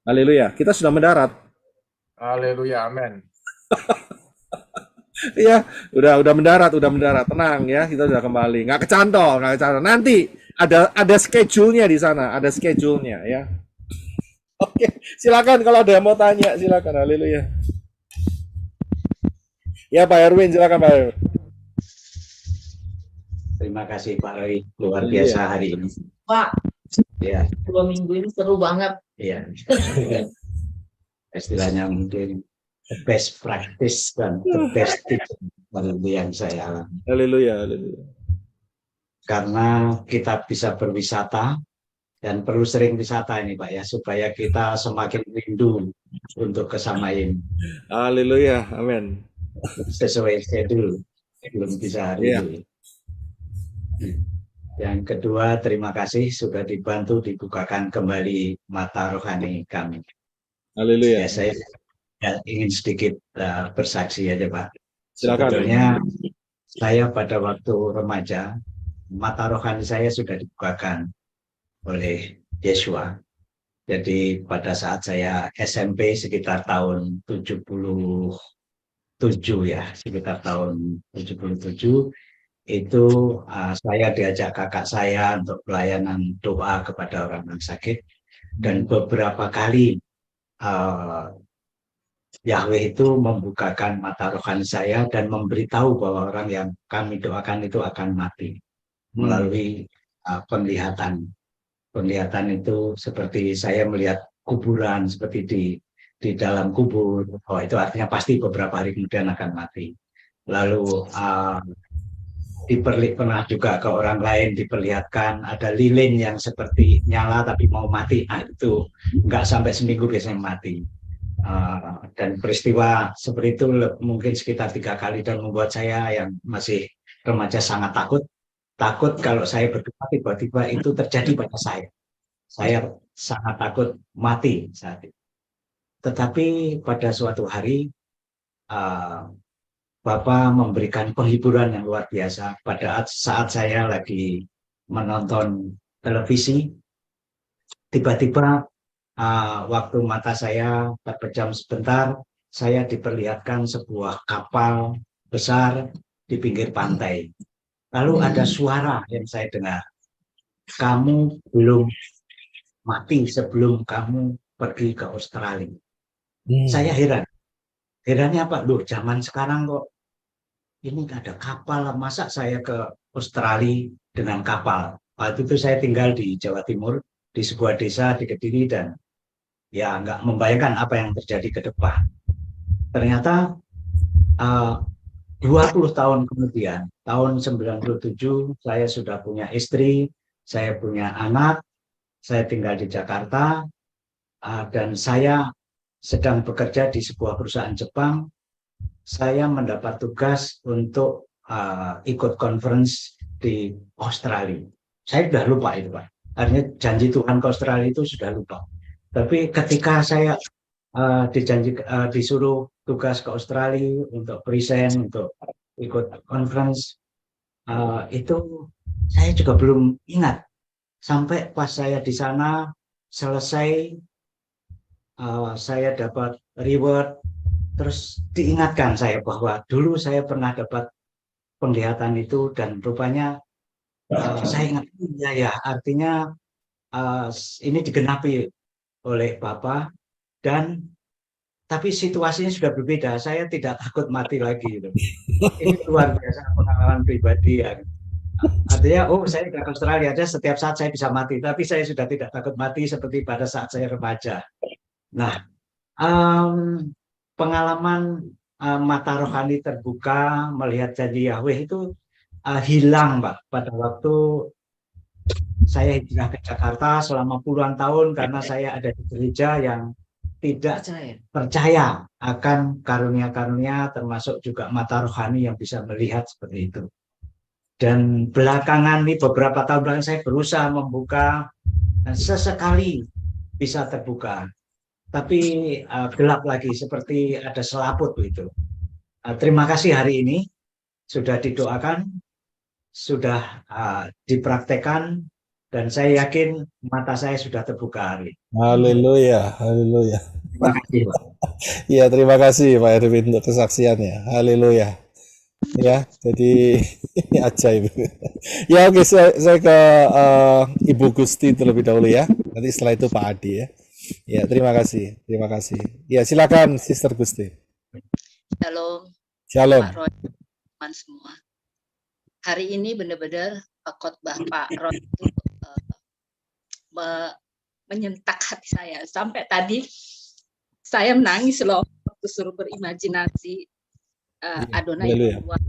Haleluya. Kita sudah mendarat. Haleluya, amin. Iya, udah mendarat, udah mendarat. Tenang ya, kita sudah kembali. Nggak kecantol, nggak kecantol. Nanti ada schedule-nya di sana, ada schedule-nya ya. Oke, silakan kalau ada yang mau tanya, silakan. Haleluya. Ya Pak Erwin, silakan Pak Erwin. Terima kasih Pak Roy, luar biasa Haleluya. hari ini. Pak, Ya, 2 minggu ini seru banget. iya. Istilahnya mungkin the best practice dan the best teaching yang saya alami. Haleluya, haleluya. Karena kita bisa berwisata dan perlu sering wisata ini Pak ya, supaya kita semakin rindu untuk kesamain. Haleluya, amin. Sesuai schedule, belum bisa hari Iya. ini. Yang kedua, terima kasih sudah dibantu dibukakan kembali mata rohani kami. Haleluya. Ya, saya ingin sedikit bersaksi aja Pak. Silakan. Sebetulnya saya pada waktu remaja, mata rohani saya sudah dibukakan oleh Yesua. Jadi pada saat saya SMP sekitar tahun 77 ya, sekitar tahun 77, itu saya diajak kakak saya untuk pelayanan doa kepada orang yang sakit. Dan beberapa kali Yahweh itu membukakan mata rohani saya dan memberitahu bahwa orang yang kami doakan itu akan mati melalui penglihatan. Penglihatan itu seperti saya melihat kuburan seperti di dalam kubur. Oh, itu artinya pasti beberapa hari kemudian akan mati. Lalu pernah juga ke orang lain diperlihatkan ada lilin yang seperti nyala tapi mau mati. Itu nggak sampai seminggu biasanya mati. Dan peristiwa seperti itu mungkin sekitar 3 kali dan membuat saya yang masih remaja sangat takut kalau saya berdoa tiba-tiba itu terjadi pada saya. Saya sangat takut mati saat itu. Tetapi pada suatu hari Bapak memberikan penghiburan yang luar biasa pada saat saya lagi menonton televisi. Tiba-tiba waktu mata saya terpejam sebentar, saya diperlihatkan sebuah kapal besar di pinggir pantai. Lalu ada suara yang saya dengar, kamu belum mati sebelum kamu pergi ke Australia. Saya heran. Herannya apa? Loh, zaman sekarang kok ini ada kapal, masa saya ke Australia dengan kapal? Waktu itu saya tinggal di Jawa Timur, di sebuah desa di Kediri, dan ya nggak membayangkan apa yang terjadi ke depan. Ternyata 20 tahun kemudian, tahun 97, saya sudah punya istri, saya punya anak, saya tinggal di Jakarta, dan saya sedang bekerja di sebuah perusahaan Jepang. Saya mendapat tugas untuk ikut conference di Australia. Saya sudah lupa itu Pak. Artinya janji Tuhan ke Australia itu sudah lupa. Tapi ketika saya disuruh tugas ke Australia untuk present, untuk ikut conference, itu saya juga belum ingat. Sampai pas saya di sana selesai, saya dapat reward. Terus diingatkan saya bahwa dulu saya pernah dapat penglihatan itu dan rupanya saya ingat ya artinya ini digenapi oleh Bapak dan tapi situasinya sudah berbeda. Saya tidak takut mati lagi. Gitu. Ini luar biasa pengalaman pribadi ya. Artinya, saya ke Australia aja setiap saat saya bisa mati, tapi saya sudah tidak takut mati seperti pada saat saya remaja. Nah, pengalaman mata rohani terbuka melihat janji Yahweh itu hilang Pak pada waktu saya hijrah ke Jakarta selama puluhan tahun karena saya ada di gereja yang tidak percaya akan karunia-karunia termasuk juga mata rohani yang bisa melihat seperti itu. Dan belakangan ini beberapa tahun belakang saya berusaha membuka dan sesekali bisa terbuka. Tapi gelap lagi seperti ada selaput itu. Terima kasih hari ini sudah didoakan, sudah dipraktekkan Dan saya yakin mata saya sudah terbuka hari ini. Haleluya, haleluya. Terima kasih, Pak. Ya, terima kasih Pak Erwin untuk kesaksiannya. Haleluya. Ya, jadi ini ajaib. Ya, oke, saya ke Ibu Gusti terlebih dahulu ya. Nanti setelah itu Pak Adi ya. Ya, terima kasih, terima kasih. Ya, silakan Sister Gusti. Shalom, Shalom. Pak Roy, teman semua. Hari ini benar-benar khotbah Pak Roy itu menyentak hati saya. Sampai tadi saya menangis loh waktu suruh berimajinasi Adonai Haleluya. keluar.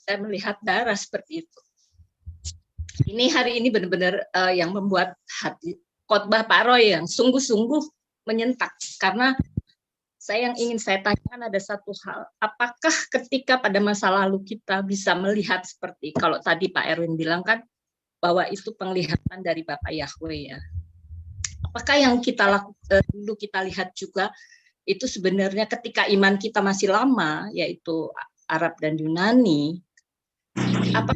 Saya melihat darah seperti itu. Ini hari ini benar-benar yang membuat hati khotbah Pak Roy yang sungguh-sungguh menyentak, karena yang ingin saya tanyakan ada satu hal, apakah ketika pada masa lalu kita bisa melihat seperti, kalau tadi Pak Erwin bilang kan bahwa itu penglihatan dari Bapak Yahweh ya, apakah yang kita dulu kita lihat juga itu sebenarnya ketika iman kita masih lama, yaitu Arab dan Yunani, apa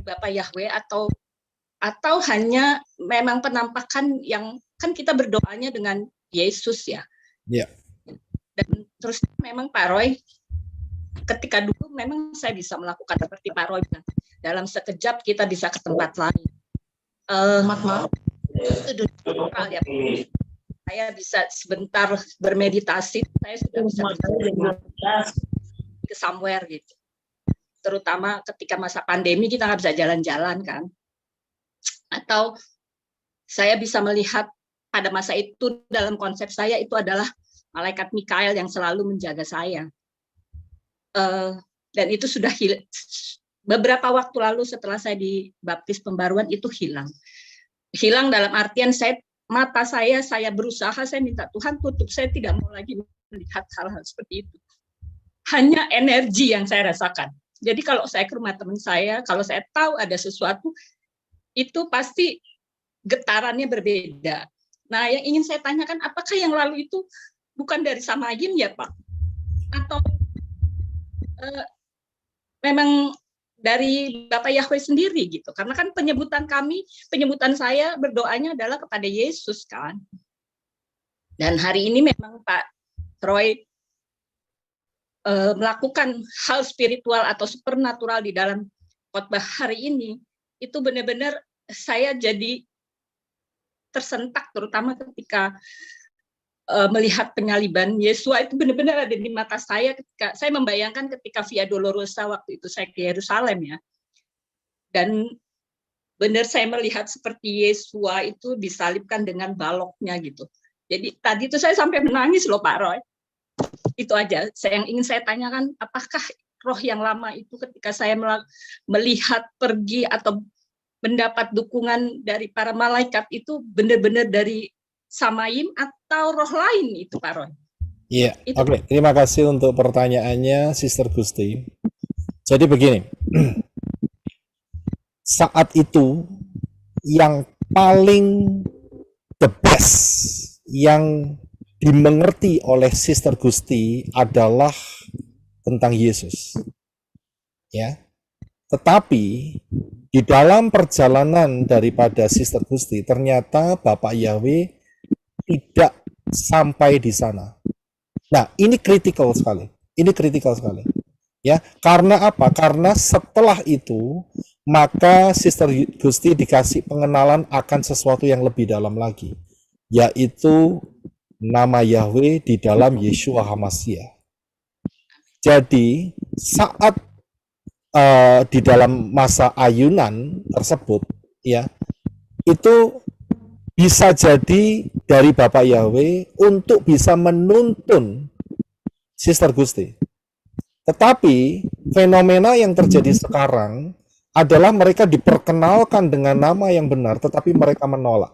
Bapak Yahweh atau hanya memang penampakan yang kan kita berdoanya dengan Yesus ya. Iya. Dan terus memang Pak Roy, ketika dulu memang saya bisa melakukan seperti Pak Roy bilang, dalam sekejap kita bisa ke tempat lain. Maaf, itu dunia ya. Saya bisa sebentar bermeditasi, saya sudah bisa ke somewhere gitu. Terutama ketika masa pandemi kita nggak bisa jalan-jalan kan. Atau saya bisa melihat pada masa itu dalam konsep saya itu adalah malaikat Mikael yang selalu menjaga saya. Dan itu sudah beberapa waktu lalu setelah saya dibaptis pembaruan itu hilang. Hilang dalam artian mata saya berusaha, saya minta Tuhan tutup, saya tidak mau lagi melihat hal-hal seperti itu. Hanya energi yang saya rasakan. Jadi kalau saya ke rumah teman saya, kalau saya tahu ada sesuatu, itu pasti getarannya berbeda. Nah, yang ingin saya tanyakan, apakah yang lalu itu bukan dari Samayim ya Pak? Atau memang dari Bapak Yahweh sendiri gitu? Karena kan penyebutan saya berdoanya adalah kepada Yesus kan. Dan hari ini memang Pak Roy melakukan hal spiritual atau supernatural di dalam khotbah hari ini, itu benar-benar saya jadi tersentak, terutama ketika melihat penyaliban Yesua itu benar-benar ada di mata saya ketika saya membayangkan ketika Via Dolorosa waktu itu saya ke Yerusalem ya. Dan benar saya melihat seperti Yesua itu disalibkan dengan baloknya gitu. Jadi tadi itu saya sampai menangis loh Pak Roy. Itu aja yang ingin saya tanyakan, apakah roh yang lama itu ketika saya melihat pergi atau mendapat dukungan dari para malaikat itu benar-benar dari Samayim atau roh lain itu Pak Roy? Iya, oke. Terima kasih untuk pertanyaannya Sister Gusti. Jadi begini, saat itu yang paling the best yang dimengerti oleh Sister Gusti adalah tentang Yesus. Ya. Tetapi di dalam perjalanan daripada Sister Gusti ternyata Bapak Yahweh tidak sampai di sana. Nah, ini kritikal sekali. Ini kritikal sekali. Ya, karena apa? Karena setelah itu maka Sister Gusti dikasih pengenalan akan sesuatu yang lebih dalam lagi, yaitu nama Yahweh di dalam Yeshua HaMashiach. Jadi saat di dalam masa ayunan tersebut, ya, itu bisa jadi dari Bapak Yahweh untuk bisa menuntun Sister Gusti. Tetapi fenomena yang terjadi sekarang adalah mereka diperkenalkan dengan nama yang benar, tetapi mereka menolak.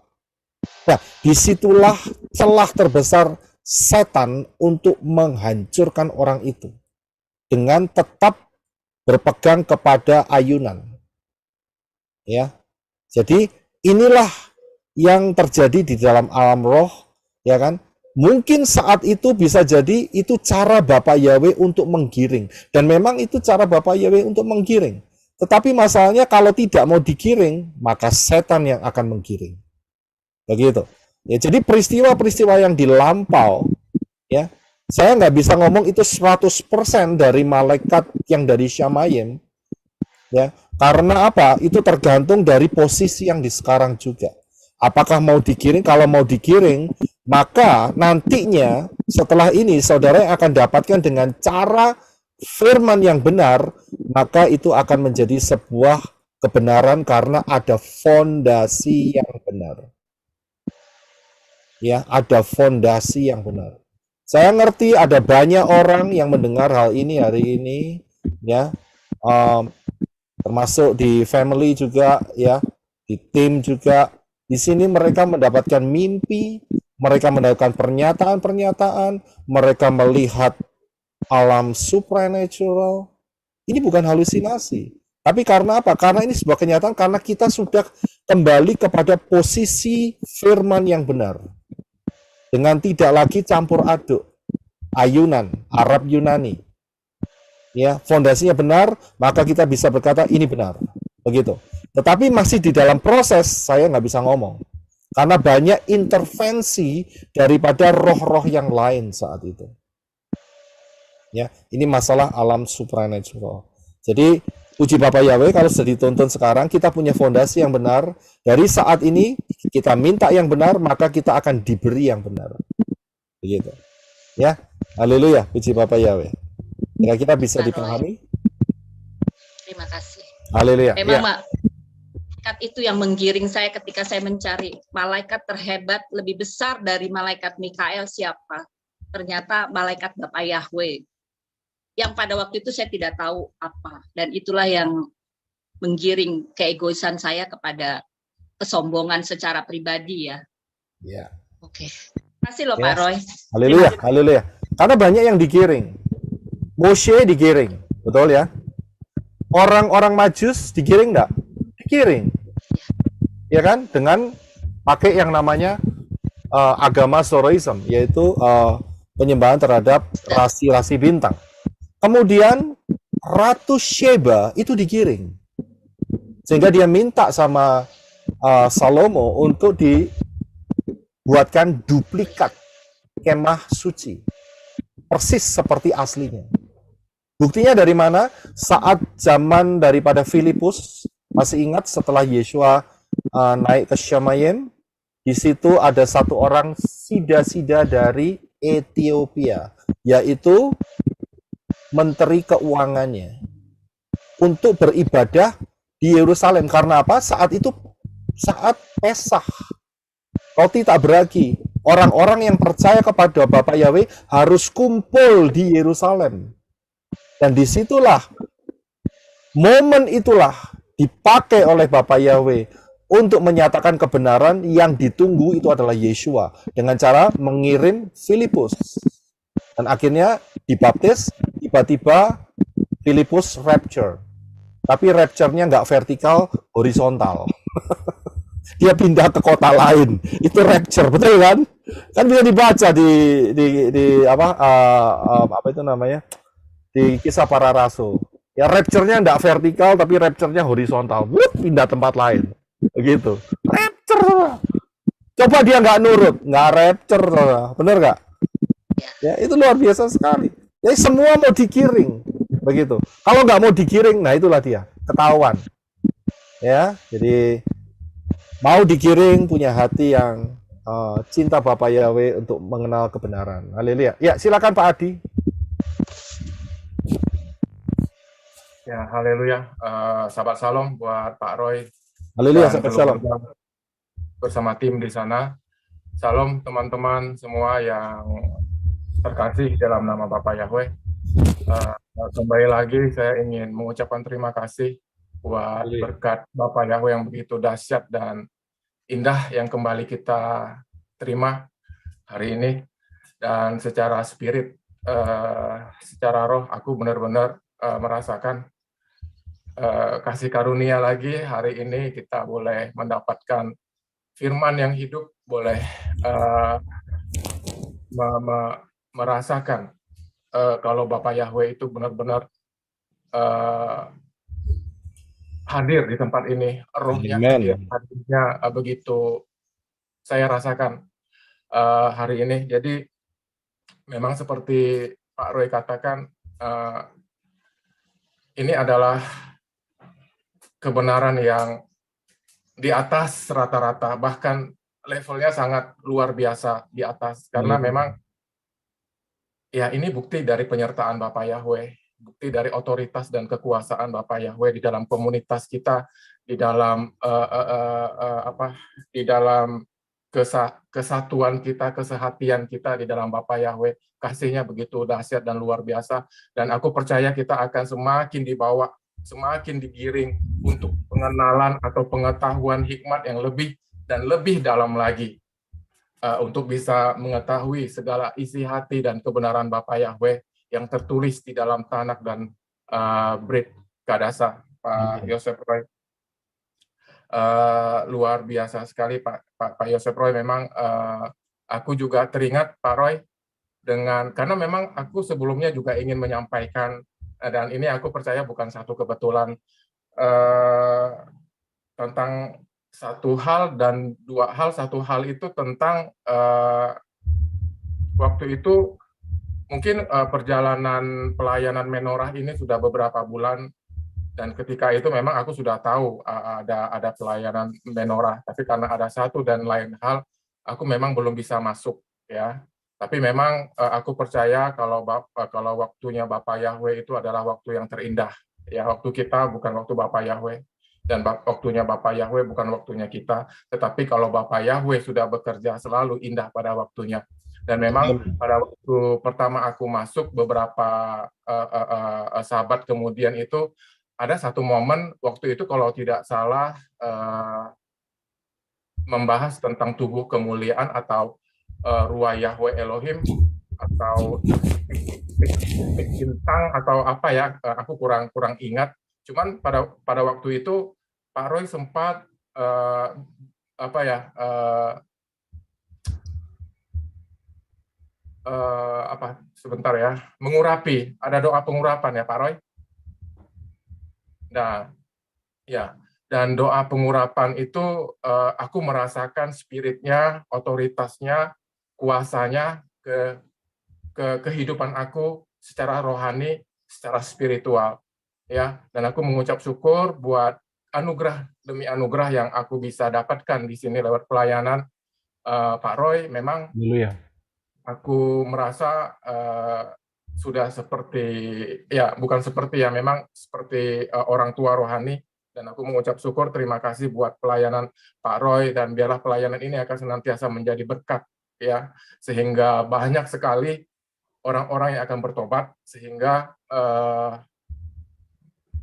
Nah, disitulah celah terbesar setan untuk menghancurkan orang itu dengan tetap berpegang kepada ayunan. Ya, jadi inilah yang terjadi di dalam alam roh, ya kan? Mungkin saat itu bisa jadi itu cara Bapak Yahweh untuk menggiring, dan memang itu cara Bapak Yahweh untuk menggiring. Tetapi masalahnya kalau tidak mau digiring, maka setan yang akan menggiring. Begitu. Ya, jadi peristiwa-peristiwa yang dilampau, ya, saya nggak bisa ngomong itu 100% dari malaikat yang dari Syamayim, ya, karena apa? Itu tergantung dari posisi yang di sekarang juga. Apakah mau digiring? Kalau mau digiring, maka nantinya setelah ini saudara yang akan dapatkan dengan cara firman yang benar, maka itu akan menjadi sebuah kebenaran karena ada fondasi yang benar. Ya, ada fondasi yang benar. Saya ngerti ada banyak orang yang mendengar hal ini hari ini, ya, termasuk di family juga, ya, di tim juga. Di sini mereka mendapatkan mimpi, mereka mendapatkan pernyataan-pernyataan, mereka melihat alam supernatural. Ini bukan halusinasi. Tapi karena apa? Karena ini sebuah kenyataan, karena kita sudah kembali kepada posisi firman yang benar. Dengan tidak lagi campur aduk, ayunan, Arab Yunani. Ya, fondasinya benar, maka kita bisa berkata ini benar. Begitu. Tetapi masih di dalam proses, saya nggak bisa ngomong. Karena banyak intervensi daripada roh-roh yang lain saat itu. Ya, ini masalah alam supernatural. Jadi, puji Bapak Yahweh, kalau sudah ditonton sekarang, kita punya fondasi yang benar. Dari saat ini, kita minta yang benar, maka kita akan diberi yang benar. Begitu. Ya, haleluya, puji Bapak Yahweh. Kira-kira bisa dipahami? Terima kasih. Haleluya. Memang, Ya. malaikat itu yang menggiring saya ketika saya mencari malaikat terhebat lebih besar dari malaikat Mikael siapa. Ternyata malaikat Bapak Yahweh. Yang pada waktu itu saya tidak tahu apa. Dan itulah yang menggiring keegoisan saya kepada kesombongan secara pribadi ya. Ya. Oke. Terima kasih loh Yes. Pak Roy. Haleluya, haleluya. Karena banyak yang digiring. Moshe digiring, betul ya? Orang-orang Majus digiring enggak? Digiring. Ya kan? Dengan pakai yang namanya agama Zoroism, yaitu penyembahan terhadap rasi-rasi bintang. Kemudian Ratu Sheba itu digiring. Sehingga dia minta sama Salomo untuk dibuatkan duplikat kemah suci. Persis seperti aslinya. Buktinya dari mana? Saat zaman daripada Filipus, masih ingat setelah Yesua naik ke Syamayim, di situ ada satu orang sida-sida dari Ethiopia, yaitu menteri keuangannya, untuk beribadah di Yerusalem. Karena apa? Saat itu saat Pesah, roti tak beragi. Orang-orang yang percaya kepada Bapak Yahweh harus kumpul di Yerusalem. Dan disitulah, momen itulah dipakai oleh Bapak Yahweh untuk menyatakan kebenaran yang ditunggu itu adalah Yesua. Dengan cara mengirim Filipus. Dan akhirnya dibaptis, tiba-tiba Filipus rapture. Tapi rapture-nya nggak vertikal, horizontal. Dia pindah ke kota lain. Itu rapture, betul kan? Kan bisa dibaca di apa itu namanya? Di Kisah Para Rasul. Ya rapture-nya nggak vertikal, tapi rapture-nya horizontal. Pindah tempat lain. Begitu. Rapture. Coba dia nggak nurut, nggak rapture. Bener nggak? Ya, itu luar biasa sekali. Jadi semua mau digiring. Begitu. Kalau nggak mau digiring, nah itulah dia. Ketahuan. Ya, jadi mau digiring, punya hati yang cinta Bapak Yahweh untuk mengenal kebenaran. Haleluya. Ya, silakan Pak Adi. Ya, haleluya. Sahabat Salam buat Pak Roy. Haleluya, dan sahabat Salam. keluarga bersama tim di sana. Salam teman-teman semua yang terkasih dalam nama Bapak Yahweh. Kembali lagi saya ingin mengucapkan terima kasih buat berkat Bapak Yahweh yang begitu dahsyat dan indah yang kembali kita terima hari ini. Dan secara spirit, secara roh, aku benar-benar merasakan kasih karunia lagi hari ini kita boleh mendapatkan firman yang hidup, boleh merasakan kalau Bapak Yahweh itu benar-benar hadir di tempat ini, rohnya Amen. hadirnya begitu saya rasakan hari ini. Jadi memang seperti Pak Roy katakan, ini adalah kebenaran yang di atas rata-rata, bahkan levelnya sangat luar biasa di atas. Karena memang ya ini bukti dari penyertaan Bapak Yahweh, bukti dari otoritas dan kekuasaan Bapak Yahweh di dalam komunitas kita, di dalam di dalam kesatuan kita, kesehatian kita di dalam Bapak Yahweh. Kasihnya begitu dahsyat dan luar biasa. Dan aku percaya kita akan semakin dibawa, semakin digiring untuk pengenalan atau pengetahuan hikmat yang lebih dan lebih dalam lagi. Untuk bisa mengetahui segala isi hati dan kebenaran Bapa Yahweh yang tertulis di dalam Tanak dan Brit Kadasa, Pak Yosef Roy. Luar biasa sekali Pak Yosef Roy. Memang aku juga teringat Pak Roy karena memang aku sebelumnya juga ingin menyampaikan, dan ini aku percaya bukan satu kebetulan, tentang satu hal dan dua hal. Satu hal itu tentang waktu itu mungkin perjalanan pelayanan menorah ini sudah beberapa bulan, dan ketika itu memang aku sudah tahu ada pelayanan menorah, tapi karena ada satu dan lain hal aku memang belum bisa masuk ya. Tapi memang aku percaya kalau waktunya Bapak Yahweh itu adalah waktu yang terindah ya. Waktu kita bukan waktu Bapak Yahweh, dan waktunya Bapak Yahweh bukan waktunya kita. Tetapi kalau Bapak Yahweh sudah bekerja, selalu indah pada waktunya. Dan memang pada waktu pertama aku masuk, beberapa sahabat kemudian itu ada satu momen waktu itu kalau tidak salah membahas tentang tubuh kemuliaan atau Ruah Yahweh Elohim atau bintang atau apa ya, aku kurang ingat. Cuman pada waktu itu Pak Roy sempat sebentar ya, mengurapi, ada doa pengurapan ya Pak Roy. Nah, ya, dan doa pengurapan itu aku merasakan spiritnya, otoritasnya, kuasanya ke kehidupan aku secara rohani, secara spiritual, ya. Dan aku mengucap syukur buat anugerah demi anugerah yang aku bisa dapatkan di sini lewat pelayanan Pak Roy. Memang aku merasa sudah seperti, ya bukan seperti ya, memang seperti orang tua rohani. Dan aku mengucap syukur, terima kasih buat pelayanan Pak Roy, dan biarlah pelayanan ini akan senantiasa menjadi berkat ya, sehingga banyak sekali orang-orang yang akan bertobat, sehingga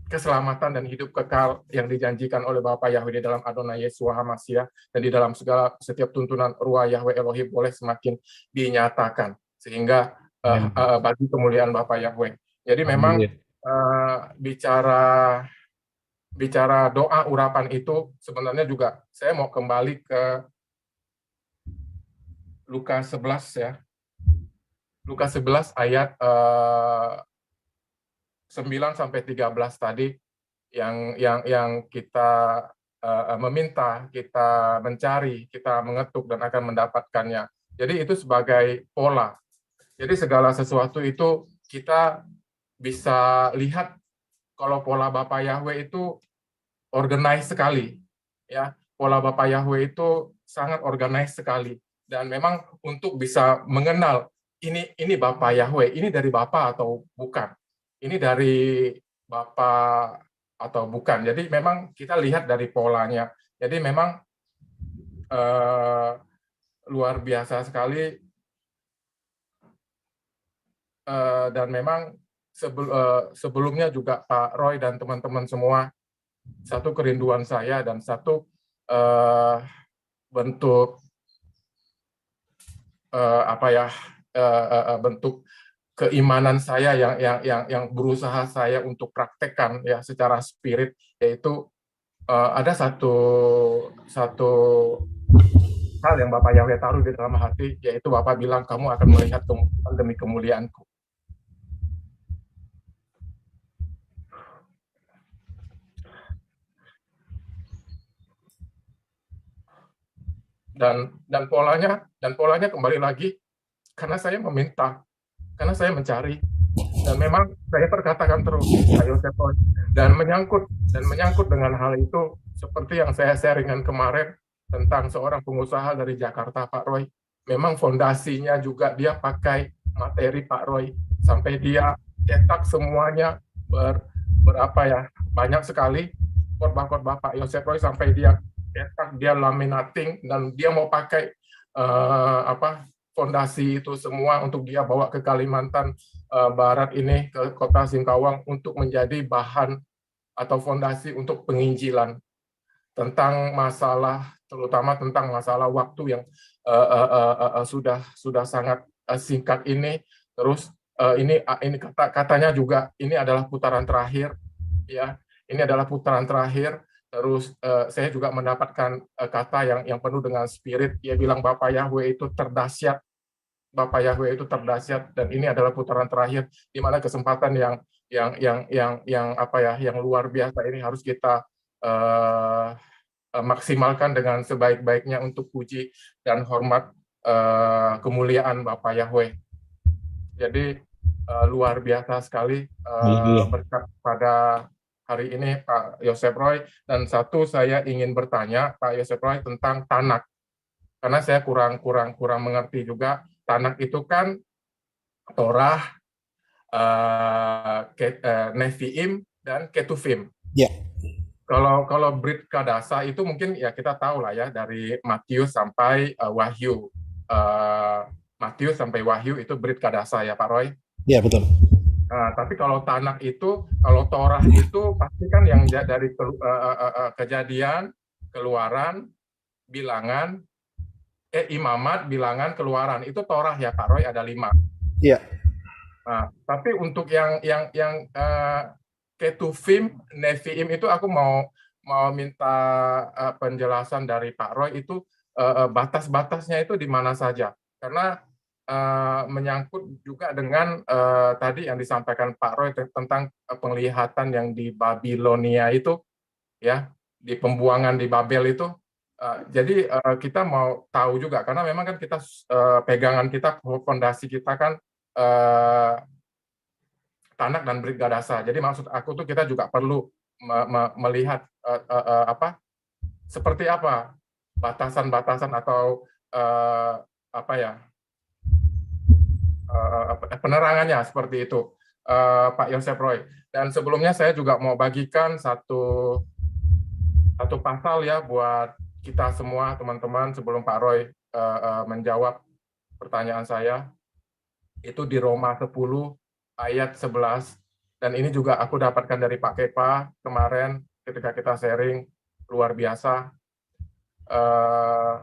keselamatan dan hidup kekal yang dijanjikan oleh Bapa Yahweh di dalam Adonai Yeshua HaMashiach dan di dalam setiap tuntunan Ruah Yahweh Elohim boleh semakin dinyatakan, sehingga bagi kemuliaan Bapa Yahweh. Jadi memang bicara doa urapan itu sebenarnya juga saya mau kembali ke Lukas 11 ya. Lukas 11 ayat 9 sampai 13 tadi yang kita meminta, kita mencari, kita mengetuk dan akan mendapatkannya. Jadi itu sebagai pola. Jadi segala sesuatu itu kita bisa lihat kalau pola Bapa Yahweh itu organize sekali, ya. Pola Bapa Yahweh itu sangat organize sekali, dan memang untuk bisa mengenal ini Bapa Yahweh, ini dari Bapa atau bukan, ini dari Bapa atau bukan. Jadi memang kita lihat dari polanya. Jadi memang luar biasa sekali, dan memang sebelumnya juga Pak Roy dan teman-teman semua, satu kerinduan saya dan satu bentuk bentuk keimanan saya yang berusaha saya untuk praktekkan ya secara spirit, yaitu ada satu hal yang Bapak Yahweh taruh di dalam hati, yaitu Bapak bilang kamu akan melihat kemuliaan demi kemuliaanku. dan polanya kembali lagi karena saya meminta, karena saya mencari, dan memang saya perkatakan terus, Pak Yosef Roy, dan menyangkut dengan hal itu seperti yang saya sharingan kemarin tentang seorang pengusaha dari Jakarta, Pak Roy. Memang fondasinya juga dia pakai materi Pak Roy sampai dia cetak semuanya berapa ya, banyak sekali khotbah-khotbah Pak Yosef Roy sampai dia cetak, dia laminating, dan dia mau pakai fondasi itu semua untuk dia bawa ke Kalimantan Barat ini, ke kota Singkawang, untuk menjadi bahan atau fondasi untuk penginjilan tentang masalah, terutama tentang masalah waktu yang sudah sangat singkat ini. Terus ini katanya juga ini adalah putaran terakhir, ya, ini adalah putaran terakhir. Terus saya juga mendapatkan kata yang penuh dengan spirit. Dia bilang Bapak Yahweh itu terdahsyat, Bapak Yahweh itu terdahsyat, dan ini adalah putaran terakhir di mana kesempatan yang luar biasa ini harus kita maksimalkan dengan sebaik-baiknya untuk puji dan hormat kemuliaan Bapak Yahweh. Jadi luar biasa sekali berkat pada hari ini Pak Yosef Roy. Dan satu, saya ingin bertanya Pak Yosef Roy tentang Tanak, karena saya kurang mengerti juga. Tanak itu kan Torah, Nevi'im, dan Ketuvim. Ya. Kalau Brit Kadasa itu mungkin ya kita tahu lah ya, dari Matius sampai Wahyu. Matius sampai Wahyu itu Brit Kadasa ya Pak Roy? Ya, betul. Tapi kalau Tanak itu, kalau Torah itu pasti kan yang dari Kejadian, Keluaran, Bilangan, Imamat, Bilangan, Keluaran, itu Torah ya Pak Roy, ada 5. Iya. Tapi untuk yang Ketuvim, Nevi'im itu aku mau minta penjelasan dari Pak Roy, itu batas-batasnya itu di mana saja, karena menyangkut juga dengan tadi yang disampaikan Pak Roy tentang penglihatan yang di Babilonia itu, ya, di pembuangan di Babel itu. Jadi kita mau tahu juga, karena memang kan kita pegangan kita, fondasi kita kan Tanak dan Brit Kadasa. Jadi maksud aku tuh kita juga perlu melihat seperti apa batasan-batasan atau penerangannya seperti itu, Pak Yosef Roy. Dan sebelumnya saya juga mau bagikan satu pasal ya buat kita semua teman-teman sebelum Pak Roy menjawab pertanyaan saya. Itu di Roma 10 ayat 11, dan ini juga aku dapatkan dari Pak Kepa kemarin ketika kita sharing, luar biasa.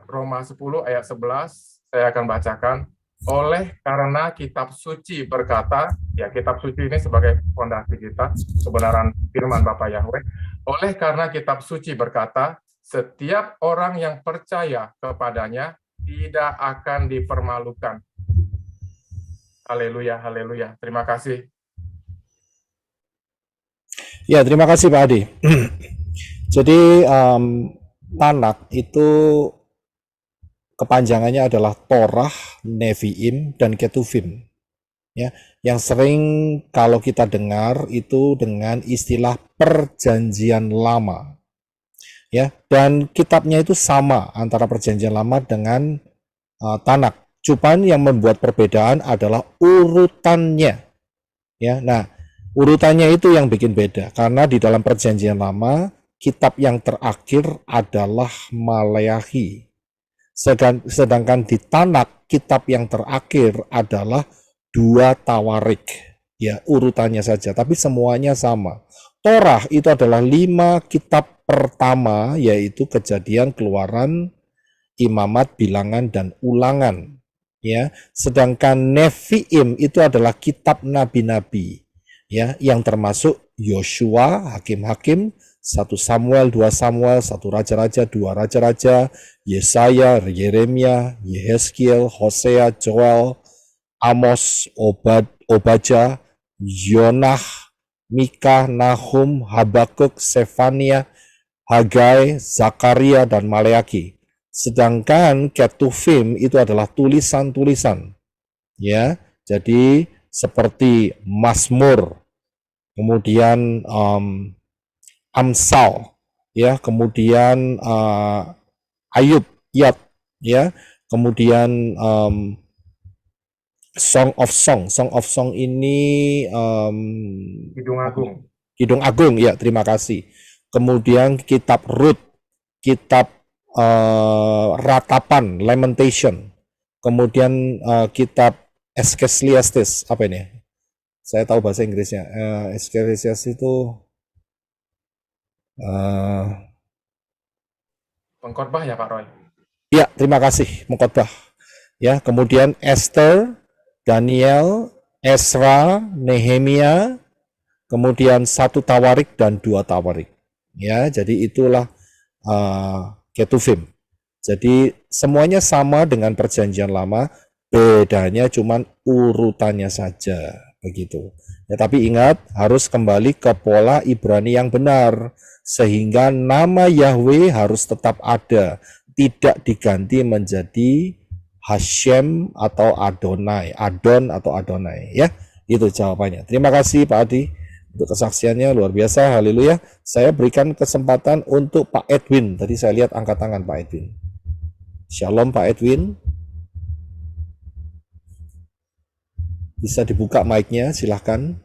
Roma 10 ayat 11 saya akan bacakan. Oleh karena kitab suci berkata, ya, kitab suci ini sebagai fondasi kita, kebenaran firman Bapak Yahweh. Oleh karena kitab suci berkata, setiap orang yang percaya kepadanya tidak akan dipermalukan. Haleluya, haleluya. Terima kasih. Ya, terima kasih Pak Adi. Jadi Tanak itu kepanjangannya adalah Torah, Nevi'im, dan Ketuvim. Ya, yang sering kalau kita dengar itu dengan istilah Perjanjian Lama. Ya, dan kitabnya itu sama antara Perjanjian Lama dengan Tanak. Cuman yang membuat perbedaan adalah urutannya. Ya, nah, urutannya itu yang bikin beda, karena di dalam Perjanjian Lama kitab yang terakhir adalah Maleakhi. Sedangkan di Tanak kitab yang terakhir adalah 2 Tawarik. Ya, urutannya saja, tapi semuanya sama. Torah itu adalah 5 kitab pertama, yaitu Kejadian, Keluaran, Imamat, Bilangan, dan Ulangan. Ya, sedangkan Nevi'im itu adalah kitab nabi-nabi, ya, yang termasuk Yosua, Hakim-Hakim, 1 Samuel, 2 Samuel, 1 Raja-Raja, 2 Raja-Raja, Yesaya, Yeremia, Yehezkiel, Hosea, Joel, Amos, Obadja, Yonah, Mika, Nahum, Habakuk, Sefania, Hagai, Zakaria, dan Maleakhi. Sedangkan Ketuvim itu adalah tulisan-tulisan, ya. Jadi seperti Mazmur, kemudian Amsal, ya, kemudian Ayub, Yat, ya, kemudian Song of Song. Song of Song ini Kidung Agung. Kidung Agung, ya, terima kasih. Kemudian kitab Rut, kitab Ratapan, Lamentation. Kemudian kitab Ecclesiastes, apa ini? Saya tahu bahasa Inggrisnya. Ecclesiastes itu Pengkhotbah ya Pak Roy? ya, terima kasih, Mengkhotbah. Ya, kemudian Esther, Daniel, Ezra, Nehemia, kemudian 1 Tawarik dan 2 Tawarik. Ya, jadi itulah Ketuvim. Jadi semuanya sama dengan perjanjian lama, bedanya cuman urutannya saja, begitu. Ya, tapi ingat harus kembali ke pola Ibrani yang benar, sehingga nama Yahweh harus tetap ada, tidak diganti menjadi Hashem atau Adonai, Adon atau Adonai, ya. Itu jawabannya. Terima kasih Pak Adi untuk kesaksiannya, luar biasa, haleluya. Saya berikan kesempatan untuk Pak Edwin. Tadi saya lihat angkat tangan Pak Edwin. Shalom Pak Edwin. Bisa dibuka mic-nya, silahkan.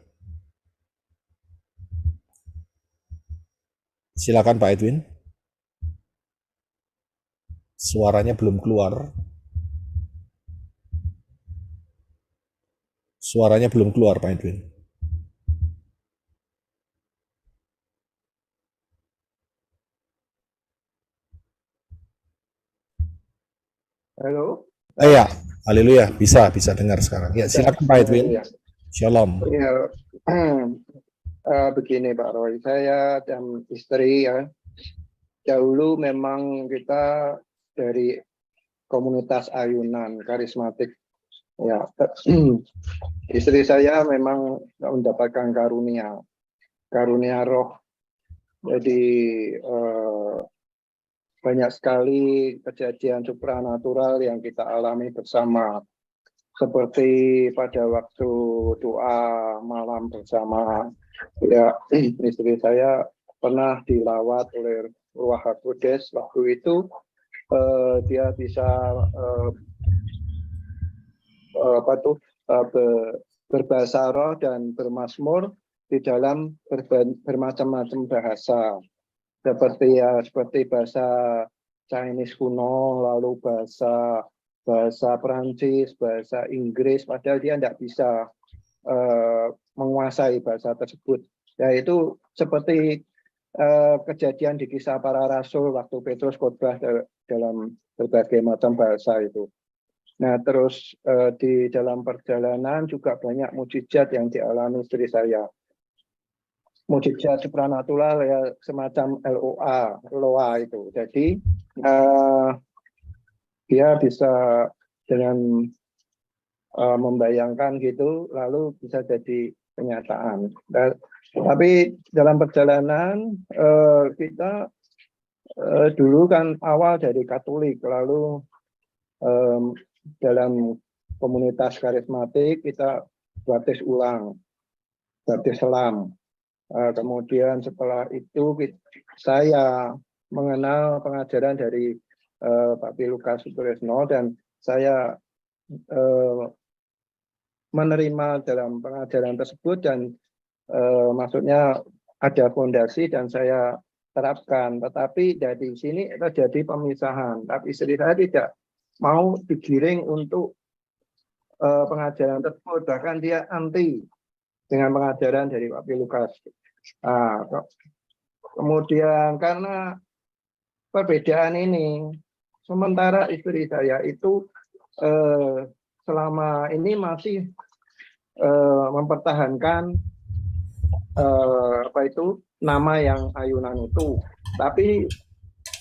Silakan Pak Edwin. Suaranya belum keluar. Suaranya belum keluar Pak Edwin. Halo. Ya, haleluya, bisa dengar sekarang. Ya, silakan Pak Edwin. Ya, Shalom. ya. Begini Pak Roy, saya dan istri ya, dahulu memang kita dari komunitas ayunan karismatik. Ya, istri saya memang mendapatkan karunia roh. Jadi banyak sekali kejadian supranatural yang kita alami bersama. Seperti pada waktu doa malam bersama, ya, istri saya pernah dilawat oleh Ruach HaKudes. Waktu itu dia bisa berbahasa roh dan bermazmur di dalam bermacam-macam bahasa, seperti bahasa Chinese kuno, lalu bahasa Perancis, bahasa Inggris, padahal dia tidak bisa menguasai bahasa tersebut. Yaitu seperti kejadian di Kisah Para Rasul waktu Petrus khotbah dalam berbagai macam bahasa itu. Nah, terus di dalam perjalanan juga banyak mukjizat yang dialami istri saya. Mukjizat supranatural ya, semacam LOA itu. Jadi dia bisa dengan membayangkan gitu, lalu bisa jadi kenyataan. Tapi dalam perjalanan kita dulu kan awal dari Katolik, lalu dalam komunitas karismatik kita baptis ulang, baptis selam. Kemudian setelah itu saya mengenal pengajaran dari Pak P. Lukas Sutrisno, dan saya menerima dalam pengajaran tersebut, dan maksudnya ada fondasi dan saya terapkan. Tetapi dari sini terjadi pemisahan. Tapi istri saya tidak mau digiring untuk pengajaran tersebut, bahkan dia anti dengan pengajaran dari Pak P. Lukas. Kemudian karena perbedaan ini, sementara istri saya itu selama ini masih mempertahankan nama yang ayunan itu, tapi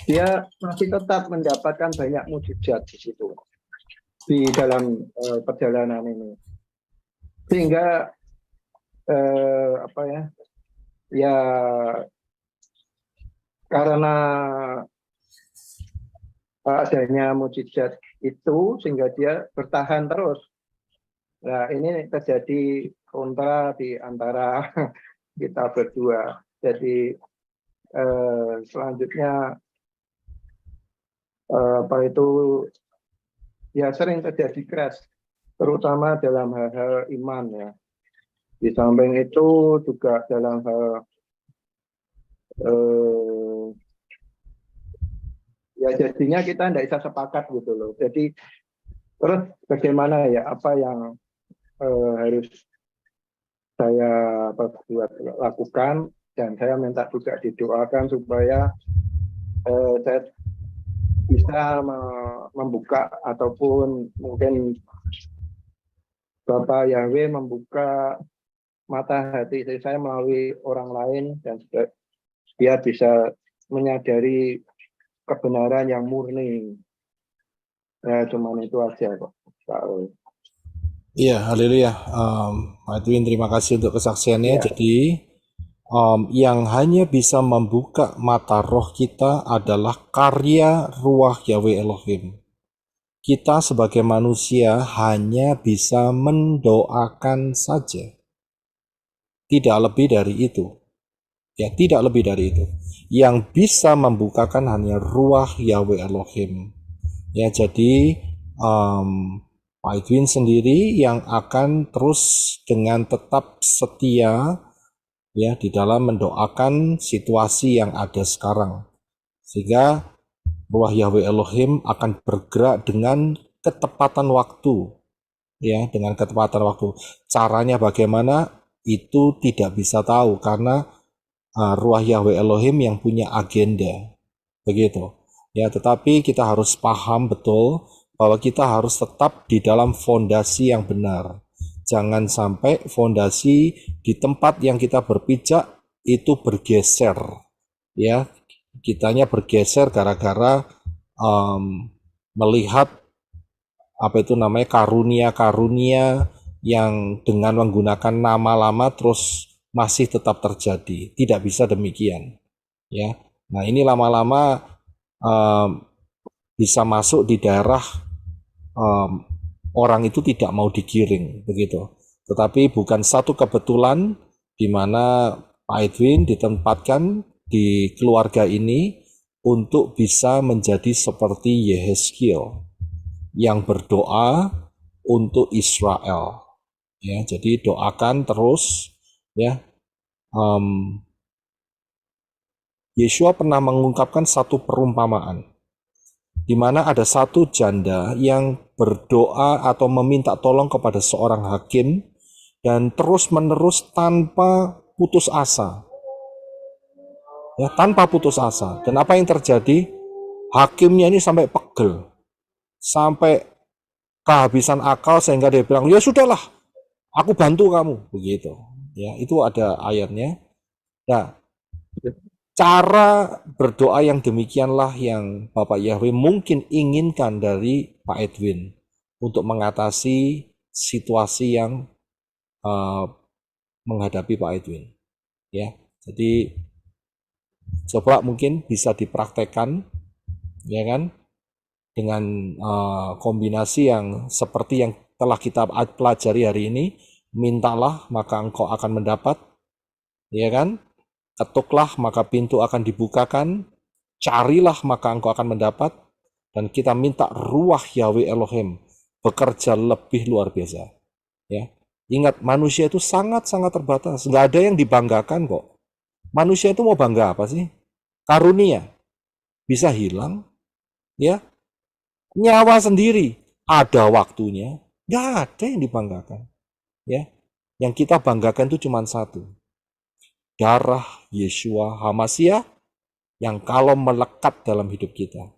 dia masih tetap mendapatkan banyak mukjizat di situ, di dalam perjalanan ini, sehingga ya karena adanya mujizat itu sehingga dia bertahan terus. Nah, ini terjadi kontra di antara kita berdua. Jadi selanjutnya apa itu ya sering terjadi crash, terutama dalam hal-hal iman ya. Di samping itu juga dalam hal ya jadinya kita tidak bisa sepakat gitu loh. Jadi terus bagaimana ya apa yang harus saya buat lakukan, dan saya minta juga didoakan supaya saya bisa membuka ataupun mungkin Bapak Yahweh membuka mata hati saya melalui orang lain dan biar bisa menyadari kebenaran yang murni. Ya, cuman itu aja kok, Pak Ul. Iya, haleluya. Pak Edwin, terima kasih untuk kesaksiannya. Ya. Jadi, yang hanya bisa membuka mata roh kita adalah karya ruah Yahweh Elohim. Kita sebagai manusia hanya bisa mendoakan saja. Tidak lebih dari itu. Ya, tidak lebih dari itu. Yang bisa membukakan hanya ruah Yahweh Elohim. Ya, jadi Pak Edwin sendiri yang akan terus dengan tetap setia ya di dalam mendoakan situasi yang ada sekarang, sehingga ruah Yahweh Elohim akan bergerak dengan ketepatan waktu, ya, dengan ketepatan waktu. Caranya bagaimana itu tidak bisa tahu karena ruah Yahweh Elohim yang punya agenda, begitu. Ya, tetapi kita harus paham betul bahwa kita harus tetap di dalam fondasi yang benar. Jangan sampai fondasi di tempat yang kita berpijak itu bergeser. Ya, kitanya bergeser gara-gara melihat apa itu namanya karunia-karunia yang dengan menggunakan nama lama terus masih tetap terjadi. Tidak bisa demikian. Ya, nah ini lama-lama bisa masuk di daerah orang itu tidak mau digiring begitu. Tetapi bukan satu kebetulan di mana Pak Edwin ditempatkan di keluarga ini untuk bisa menjadi seperti Yehezkiel yang berdoa untuk Israel. Ya, jadi doakan terus ya. Yeshua pernah mengungkapkan satu perumpamaan di mana ada satu janda yang berdoa atau meminta tolong kepada seorang hakim dan terus-menerus tanpa putus asa. Ya, tanpa putus asa. Dan apa yang terjadi? Hakimnya ini sampai pegel. Sampai kehabisan akal sehingga dia bilang, "Ya sudahlah, aku bantu kamu." Begitu. Ya, itu ada ayatnya. Nah, cara berdoa yang demikianlah yang Bapak Yahweh mungkin inginkan dari Pak Edwin untuk mengatasi situasi yang menghadapi Pak Edwin. Ya, jadi coba mungkin bisa dipraktekkan, ya kan, dengan kombinasi yang seperti yang telah kita pelajari hari ini. Mintalah maka engkau akan mendapat, ya kan? Ketuklah maka pintu akan dibukakan, carilah maka engkau akan mendapat, dan kita minta ruah Yahweh Elohim bekerja lebih luar biasa. Ya, ingat manusia itu sangat-sangat terbatas, nggak ada yang dibanggakan kok. Manusia itu mau bangga apa sih? Karunia bisa hilang, ya. Nyawa sendiri ada waktunya, nggak ada yang dibanggakan. Ya, yang kita banggakan itu cuma satu. Darah Yeshua HaMashiach yang kalau melekat dalam hidup kita.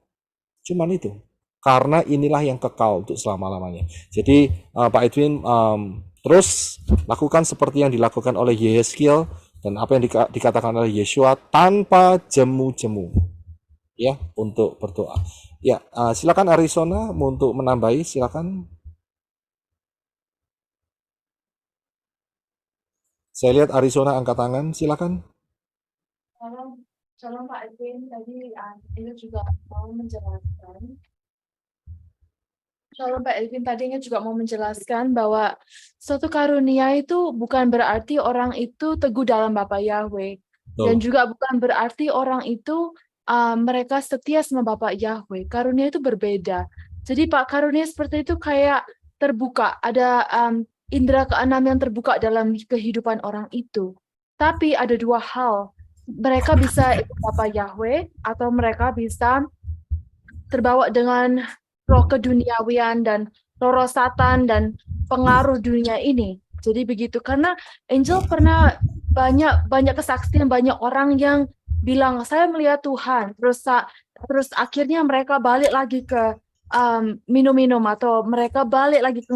Cuman itu. Karena inilah yang kekal untuk selama-lamanya. Jadi Pak Edwin terus lakukan seperti yang dilakukan oleh Yehezkiel dan apa yang dikatakan oleh Yeshua tanpa jemu-jemu. Ya, untuk berdoa. Ya, silakan Arizona untuk menambahi, silakan. Saya lihat Arizona angkat tangan, silakan. Shalom Pak Edwin, tadi ini juga mau menjelaskan. Shalom Pak Edwin, tadi ini juga mau menjelaskan bahwa suatu karunia itu bukan berarti orang itu teguh dalam Bapa Yahweh. Dan juga bukan berarti orang itu mereka setia sama Bapak Yahweh. Karunia itu berbeda. Jadi Pak, karunia seperti itu kayak terbuka. Ada indera keenam yang terbuka dalam kehidupan orang itu. Tapi ada dua hal. Mereka bisa ikut Bapak Yahweh atau mereka bisa terbawa dengan roh keduniawian dan roh Satan dan pengaruh dunia ini. Jadi begitu. Karena Angel pernah banyak kesaksian, banyak orang yang bilang saya melihat Tuhan, terus akhirnya mereka balik lagi ke minum-minum atau mereka balik lagi ke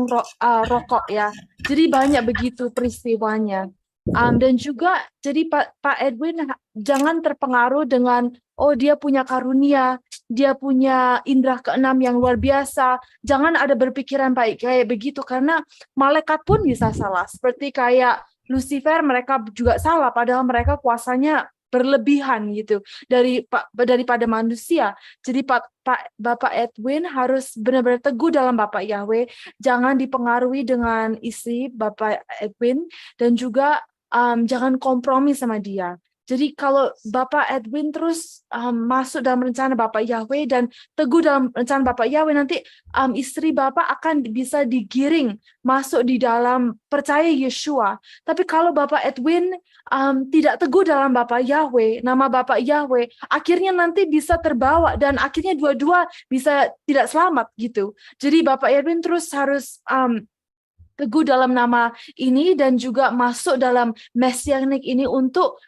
rokok ya. Jadi banyak begitu peristiwanya. Dan juga jadi Pak Edwin jangan terpengaruh dengan dia punya karunia, dia punya indera keenam yang luar biasa. Jangan ada berpikiran baik kayak begitu karena malaikat pun bisa salah. Seperti kayak Lucifer, mereka juga salah padahal mereka kuasanya berlebihan gitu daripada manusia. Jadi Bapak Edwin harus benar-benar teguh dalam Bapak Yahweh, jangan dipengaruhi dengan istri Bapak Edwin dan juga jangan kompromi sama dia. Jadi kalau Bapak Edwin terus masuk dalam rencana Bapak Yahweh dan teguh dalam rencana Bapak Yahweh, nanti istri Bapak akan bisa digiring masuk di dalam percaya Yeshua. Tapi kalau Bapak Edwin tidak teguh dalam Bapak Yahweh, nama Bapak Yahweh, akhirnya nanti bisa terbawa dan akhirnya dua-dua bisa tidak selamat gitu. Jadi Bapak Edwin terus harus teguh dalam nama ini dan juga masuk dalam mesianik ini untuk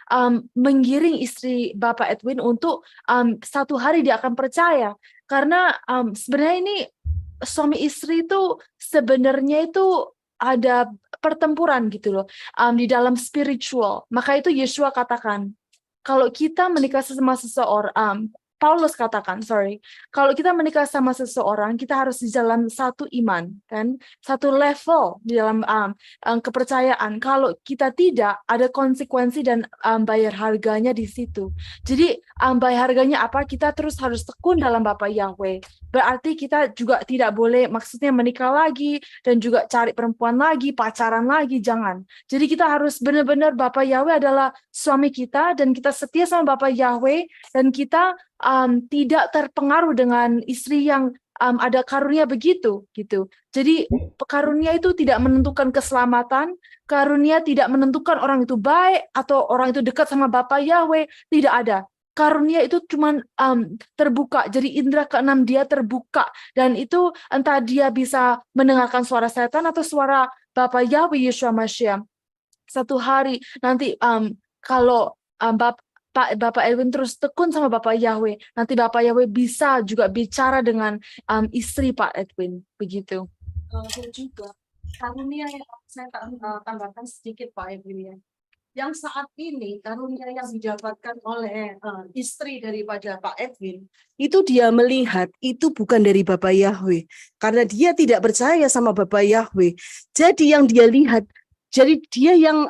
menggiring istri Bapak Edwin untuk satu hari dia akan percaya. Karena sebenarnya ini suami istri itu sebenarnya itu ada pertempuran gitu loh di dalam spiritual. Maka itu Yeshua katakan, kalau kita menikah sama seseorang, Paulus katakan, kalau kita menikah sama seseorang, kita harus di dalam satu iman, kan? Satu level di dalam kepercayaan. Kalau kita tidak, ada konsekuensi dan bayar harganya di situ. Jadi bayar harganya apa? Kita terus harus tekun dalam Bapak Yahweh. Berarti kita juga tidak boleh maksudnya menikah lagi dan juga cari perempuan lagi, pacaran lagi, jangan. Jadi kita harus benar-benar Bapak Yahweh adalah suami kita dan kita setia sama Bapak Yahweh dan kita tidak terpengaruh dengan istri yang ada karunia begitu gitu. Jadi karunia itu tidak menentukan keselamatan, karunia tidak menentukan orang itu baik atau orang itu dekat sama Bapak Yahweh, tidak ada. Karunia itu cuma terbuka, jadi indera keenam dia terbuka dan itu entah dia bisa mendengarkan suara setan atau suara Bapak Yahweh Yeshua Mashiach. Satu hari nanti kalau Bapak Edwin terus tekun sama Bapak Yahweh, nanti Bapak Yahweh bisa juga bicara dengan istri Pak Edwin, begitu. Dan juga karunia yang saya tambahkan sedikit Pak Edwin ya. Yang saat ini karunia yang didapatkan oleh istri daripada Pak Edwin itu dia melihat itu bukan dari Bapak Yahweh karena dia tidak percaya sama Bapak Yahweh. Jadi yang dia lihat, jadi dia yang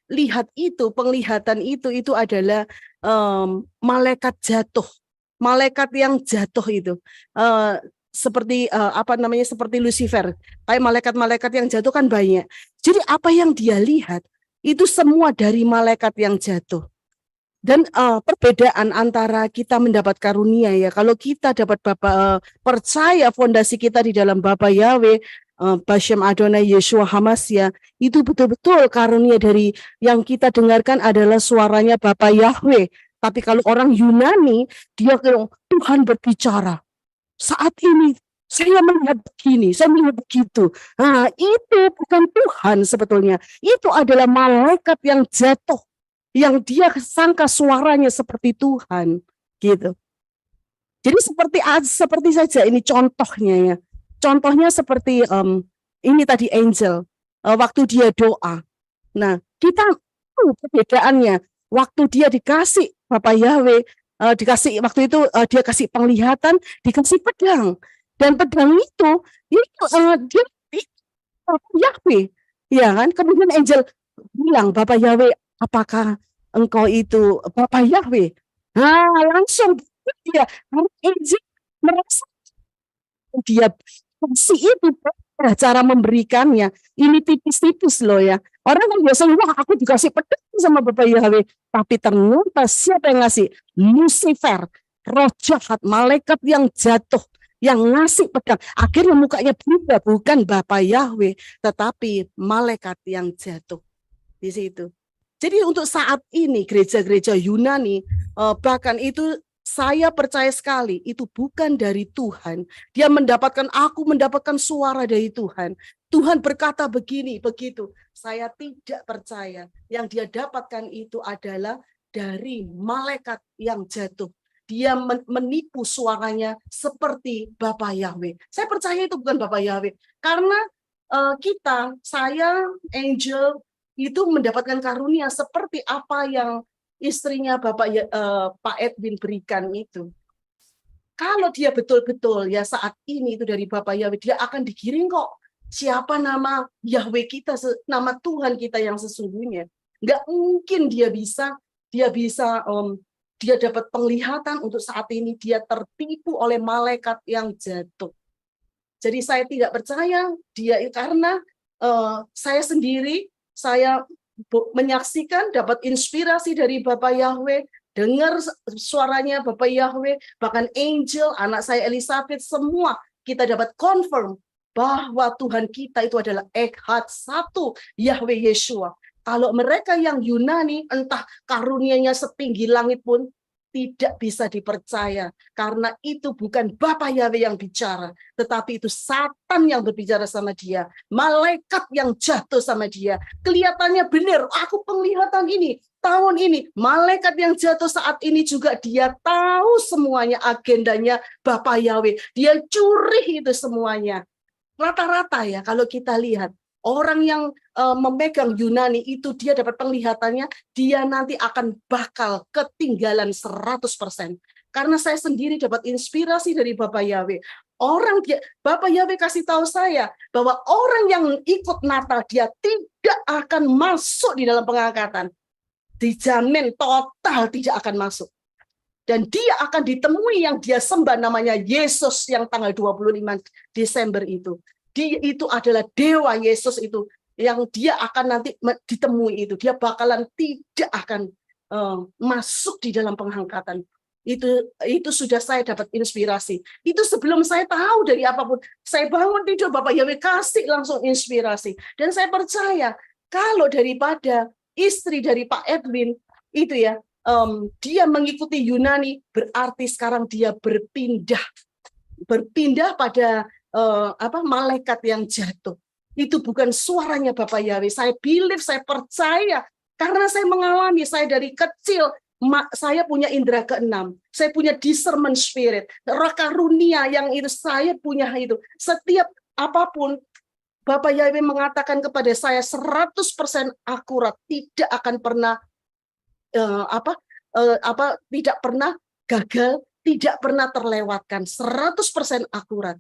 lihat itu, penglihatan itu adalah malaikat jatuh, malaikat yang jatuh itu seperti seperti Lucifer, kayak malaikat-malaikat yang jatuh kan banyak. Jadi apa yang dia lihat itu semua dari malaikat yang jatuh. Dan perbedaan antara kita mendapat karunia ya, kalau kita dapat percaya fondasi kita di dalam Bapa Yahweh, Bashem Adonai Yeshua Hamasya, itu betul-betul karunia dari yang kita dengarkan adalah suaranya Bapa Yahweh. Tapi kalau orang Yunani, dia bilang Tuhan berbicara. Saat ini saya melihat begini, saya melihat begitu. Nah, itu bukan Tuhan sebetulnya. Itu adalah malaikat yang jatuh, yang dia sangka suaranya seperti Tuhan, gitu. Jadi seperti saja ini contohnya ya. Contohnya seperti ini tadi Angel, waktu dia doa. Nah, kita perbedaannya waktu dia dikasih Bapak Yahweh, dikasih waktu itu dia kasih penglihatan, dikasih pedang. Dan pedang itu dia Yahweh, ya kan? Kemudian Angel bilang, Bapak Yahweh, apakah engkau itu Bapak Yahweh? Langsung dia angel merasa dia kasih itu cara memberikannya. Ini tipis-tipis loh ya. Orang kan biasanya, wah aku dikasih pedang sama Bapak Yahweh. Tapi ternyata siapa yang ngasih? Lucifer, roh jahat, malaikat yang jatuh, yang ngasih pedang. Akhirnya mukanya berubah, bukan Bapak Yahweh, tetapi malaikat yang jatuh di situ. Jadi untuk saat ini gereja-gereja Yunani, bahkan itu saya percaya sekali itu bukan dari Tuhan. Dia aku mendapatkan suara dari Tuhan. Tuhan berkata begini, begitu. Saya tidak percaya. Yang dia dapatkan itu adalah dari malaikat yang jatuh. Dia menipu suaranya seperti Bapak Yahweh. Saya percaya itu bukan Bapak Yahweh. Karena saya, Angel, itu mendapatkan karunia seperti apa yang istrinya Pak Edwin berikan itu. Kalau dia betul-betul ya saat ini itu dari Bapak Yahweh, dia akan digiring kok. Siapa nama Yahweh kita, nama Tuhan kita yang sesungguhnya. Nggak mungkin dia dapat penglihatan untuk saat ini dia tertipu oleh malaikat yang jatuh. Jadi saya tidak percaya dia karena saya sendiri, saya menyaksikan, dapat inspirasi dari Bapak Yahweh, dengar suaranya Bapak Yahweh, bahkan Angel, anak saya Elizabeth, semua kita dapat confirm bahwa Tuhan kita itu adalah Echad satu, Yahweh Yeshua. Kalau mereka yang Yunani, entah karunianya setinggi langit pun, tidak bisa dipercaya karena itu bukan Bapak Yahweh yang bicara, tetapi itu Satan yang berbicara sama dia, malaikat yang jatuh sama dia. Kelihatannya benar, aku penglihatan ini tahun ini, malaikat yang jatuh saat ini juga dia tahu semuanya agendanya Bapak Yahweh, dia curi itu semuanya. Rata-rata ya kalau kita lihat orang yang memegang Yunani itu dia dapat penglihatannya, dia nanti akan bakal ketinggalan 100%. Karena saya sendiri dapat inspirasi dari Bapak Yahweh. Bapak Yahweh kasih tahu saya bahwa orang yang ikut Natal dia tidak akan masuk di dalam pengangkatan. Dijamin total tidak akan masuk. Dan dia akan ditemui yang dia sembah namanya Yesus yang tanggal 25 Desember itu. Dia itu adalah Dewa Yesus itu yang dia akan nanti ditemui itu. Dia bakalan tidak akan masuk di dalam pengangkatan. Itu sudah saya dapat inspirasi. Itu sebelum saya tahu dari apapun. Saya bangun tidur, Bapak Yahweh kasih langsung inspirasi. Dan saya percaya kalau daripada istri dari Pak Edwin itu ya, dia mengikuti Yunani, berarti sekarang dia berpindah pada malaikat yang jatuh. Itu bukan suaranya Bapak Yahweh. Saya believe, saya percaya karena saya mengalami, saya dari kecil saya punya indera keenam, saya punya discernment spirit, roh karunia yang itu saya punya itu. Setiap apapun Bapak Yahweh mengatakan kepada saya 100% akurat, tidak akan pernah tidak pernah gagal, tidak pernah terlewatkan, 100% akurat.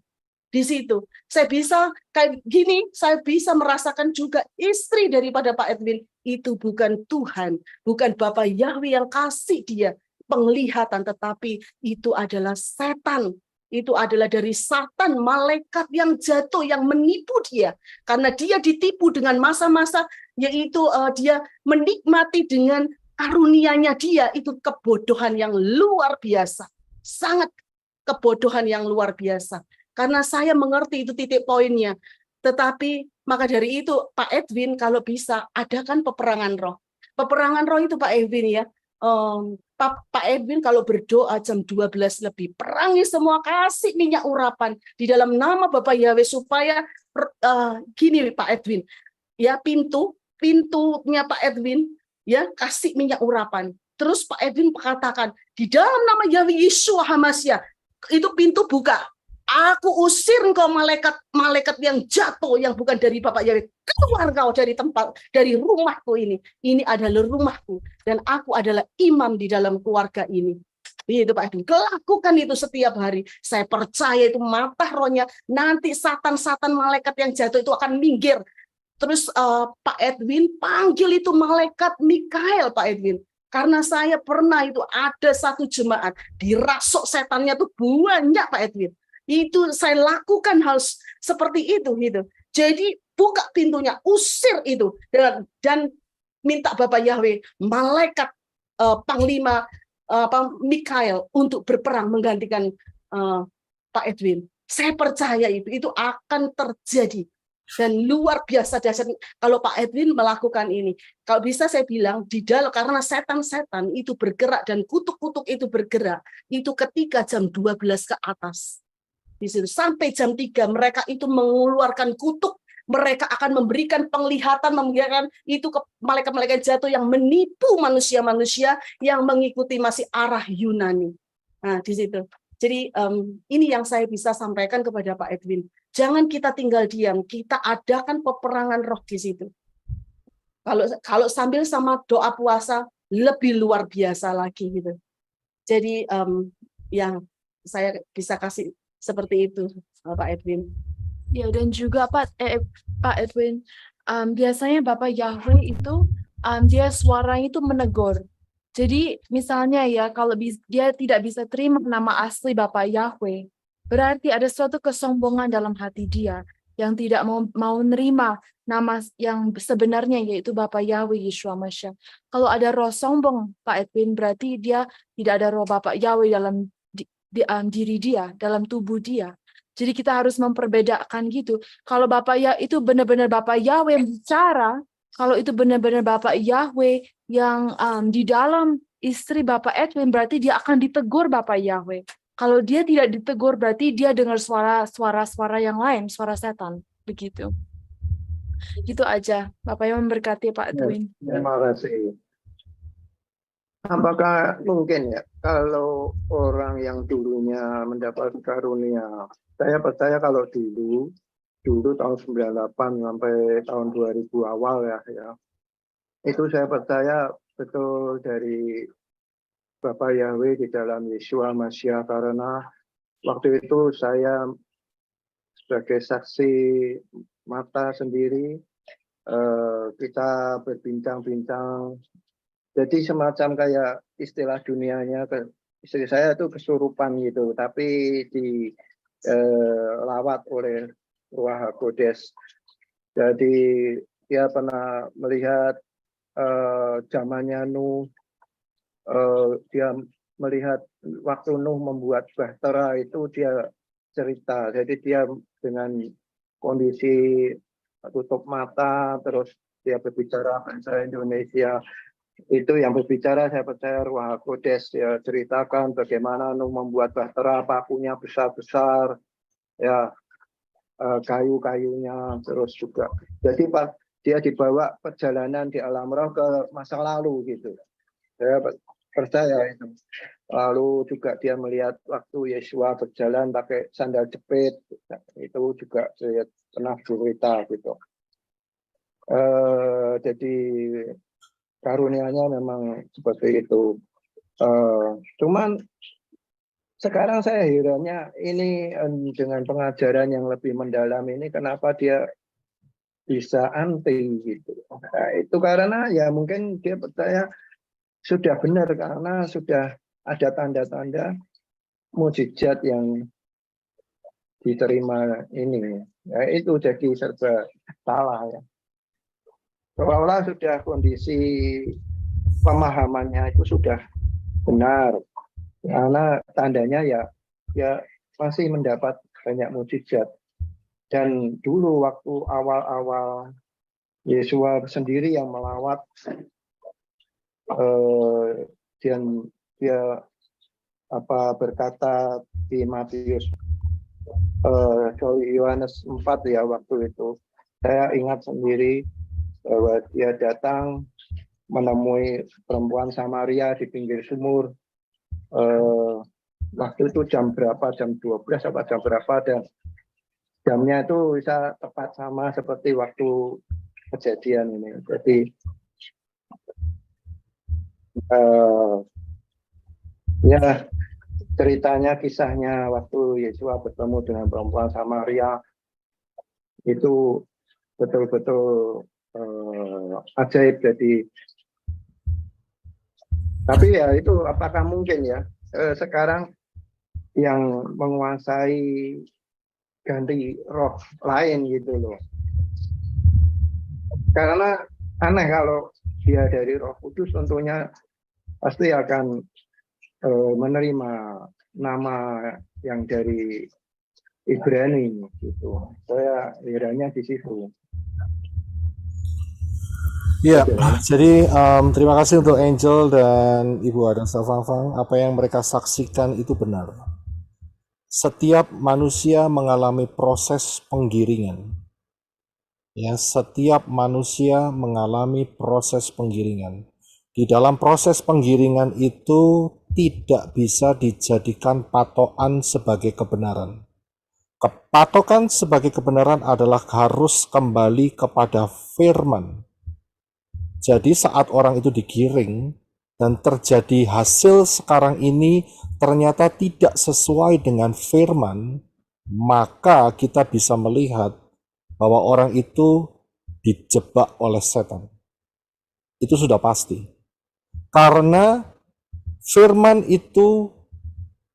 Di situ saya bisa kayak gini, saya bisa merasakan juga istri daripada Pak Edwin itu bukan Tuhan, bukan Bapak Yahweh yang kasih dia penglihatan, tetapi itu adalah setan. Itu adalah dari Satan, malaikat yang jatuh, yang menipu dia. Karena dia ditipu dengan masa-masa, yaitu dia menikmati dengan karunianya dia, itu kebodohan yang luar biasa. Sangat kebodohan yang luar biasa. Karena saya mengerti itu titik poinnya. Tetapi maka dari itu Pak Edwin kalau bisa adakan peperangan roh. Peperangan roh itu Pak Edwin ya. Pak Edwin kalau berdoa jam 12 lebih, perangi semua, kasih minyak urapan di dalam nama Bapak Yahweh supaya gini Pak Edwin, ya pintunya Pak Edwin ya kasih minyak urapan. Terus Pak Edwin katakan di dalam nama Yahweh Yeshua HaMashiach itu pintu buka. Aku usir engkau malaikat yang jatuh yang bukan dari Bapak Yahweh. Keluar kau dari tempat, dari rumahku ini. Ini adalah rumahku. Dan aku adalah imam di dalam keluarga ini. Itu Pak Edwin. Lakukan itu setiap hari. Saya percaya itu mata rohnya. Nanti satan-satan malaikat yang jatuh itu akan minggir. Terus Pak Edwin panggil itu malaikat Mikael Pak Edwin. Karena saya pernah itu ada satu jemaat dirasuk setannya tuh banyak Pak Edwin. Itu saya lakukan hal seperti itu gitu. Jadi buka pintunya, usir itu dan minta Bapak Yahweh, malaikat Panglima Mikael untuk berperang menggantikan Pak Edwin. Saya percaya itu akan terjadi. Dan luar biasa dahsyat kalau Pak Edwin melakukan ini. Kalau bisa saya bilang di dalam, karena setan-setan itu bergerak dan kutuk-kutuk itu bergerak itu ketika jam 12 ke atas. Di situ sampai jam 3 mereka itu mengeluarkan kutuk, mereka akan memberikan penglihatan, memberikan itu ke malaikat-malaikat jatuh yang menipu manusia-manusia yang mengikuti masih arah Yunani. Nah, di situ. Jadi ini yang saya bisa sampaikan kepada Pak Edwin. Jangan kita tinggal diam, kita adakan peperangan roh di situ. Kalau sambil sama doa puasa lebih luar biasa lagi gitu. Jadi yang saya bisa kasih seperti itu, Pak Edwin. Ya, dan juga Pak Edwin, biasanya Bapak Yahweh itu dia suaranya itu menegur. Jadi misalnya ya, kalau dia tidak bisa terima nama asli Bapak Yahweh, berarti ada suatu kesombongan dalam hati dia yang tidak mau menerima nama yang sebenarnya, yaitu Bapak Yahweh Yeshua Mashiach. Kalau ada roh sombong, Pak Edwin, berarti dia tidak ada roh Bapak Yahweh dalam diri dia, dalam tubuh dia. Jadi kita harus memperbedakan gitu. Kalau Bapak itu benar-benar Bapak Yahweh yang bicara, kalau itu benar-benar Bapak Yahweh yang di dalam istri Bapak Edwin, berarti dia akan ditegur Bapak Yahweh. Kalau dia tidak ditegur, berarti dia dengar suara-suara yang lain, suara setan. Begitu. Gitu aja. Bapak yang memberkati Pak Edwin. Terima kasih. Apakah mungkin ya kalau orang yang dulunya mendapat karunia, saya percaya kalau dulu tahun 98 sampai tahun 2000 awal ya, itu saya percaya betul dari Bapak Yahweh di dalam Yeshua Mashiach, karena waktu itu saya sebagai saksi mata sendiri, kita berbincang-bincang. Jadi semacam kayak istilah dunianya, istri saya itu kesurupan gitu, tapi dilawat oleh Ruach HaKodes. Jadi dia pernah melihat zamannya Nuh, dia melihat waktu Nuh membuat bahtera itu dia cerita. Jadi dia dengan kondisi tutup mata, terus dia berbicara bahasa Indonesia. Itu yang berbicara saya percaya Ruach HaKodes, ya, ceritakan bagaimana Nuh membuat bahtera, pakunya besar-besar, ya, kayu-kayunya, terus juga. Jadi Pak, dia dibawa perjalanan di alam roh ke masa lalu gitu. Saya percaya itu. Lalu juga dia melihat waktu Yeshua berjalan pakai sandal jepit, itu juga saya pernah cerita gitu. Jadi karunianya memang seperti itu. Cuman sekarang saya herannya ini dengan pengajaran yang lebih mendalam ini, kenapa dia bisa anti gitu. Nah, itu karena ya mungkin dia percaya sudah benar, karena sudah ada tanda-tanda mukjizat yang diterima ini. Ya, itu jadi serba salah ya. Seolah-olah sudah kondisi pemahamannya itu sudah benar, karena tandanya ya masih mendapat banyak mukjizat. Dan dulu waktu awal-awal Yeshua sendiri yang melawat, dia berkata di Matius Yohanes 4 ya, waktu itu saya ingat sendiri bahwa dia datang menemui perempuan Samaria di pinggir sumur. Waktu itu jam berapa, jam 12 apa jam berapa, dan jamnya itu bisa tepat sama seperti waktu kejadian ini. Jadi ya ceritanya, kisahnya waktu Yeshua bertemu dengan perempuan Samaria itu betul-betul ajaib. Jadi Tapi ya itu apakah mungkin ya sekarang yang menguasai ganti roh lain gitu loh. Karena aneh kalau dia dari Roh Kudus tentunya pasti akan menerima nama yang dari Ibrani gitu. Saya herannya di situ. Ya, jadi terima kasih untuk Angel dan Ibu Adam Safang. Apa yang mereka saksikan itu benar. Setiap manusia mengalami proses penggiringan. Ya, setiap manusia mengalami proses penggiringan. Di dalam proses penggiringan itu tidak bisa dijadikan patokan sebagai kebenaran. Patokan sebagai kebenaran adalah harus kembali kepada firman. Jadi saat orang itu digiring dan terjadi hasil sekarang ini ternyata tidak sesuai dengan firman, maka kita bisa melihat bahwa orang itu dijebak oleh setan. Itu sudah pasti. Karena firman itu,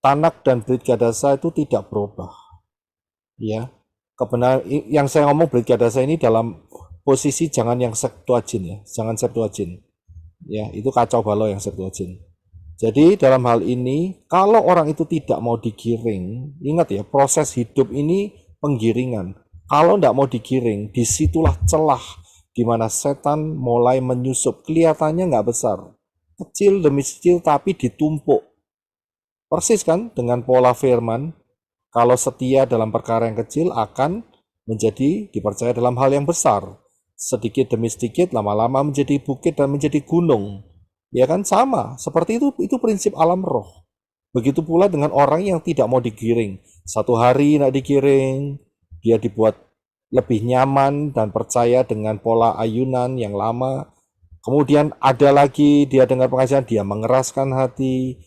Tanak dan Brit Gadasa itu tidak berubah. Ya, kebenaran yang saya ngomong Brit Gadasa ini dalam posisi jangan yang Septuagint ya, jangan Septuagint. Ya, itu kacau balau yang Septuagint. Jadi dalam hal ini, kalau orang itu tidak mau digiring, ingat ya, proses hidup ini penggiringan. Kalau tidak mau digiring, disitulah celah di mana setan mulai menyusup. Kelihatannya nggak besar, kecil demi kecil tapi ditumpuk. Persis kan dengan pola firman, kalau setia dalam perkara yang kecil akan menjadi dipercaya dalam hal yang besar. Sedikit demi sedikit lama-lama menjadi bukit dan menjadi gunung. Ya kan sama, seperti itu prinsip alam roh. Begitu pula dengan orang yang tidak mau digiring. Satu hari tidak digiring, dia dibuat lebih nyaman dan percaya dengan pola ayunan yang lama. Kemudian ada lagi dia dengar pengajaran, dia mengeraskan hati,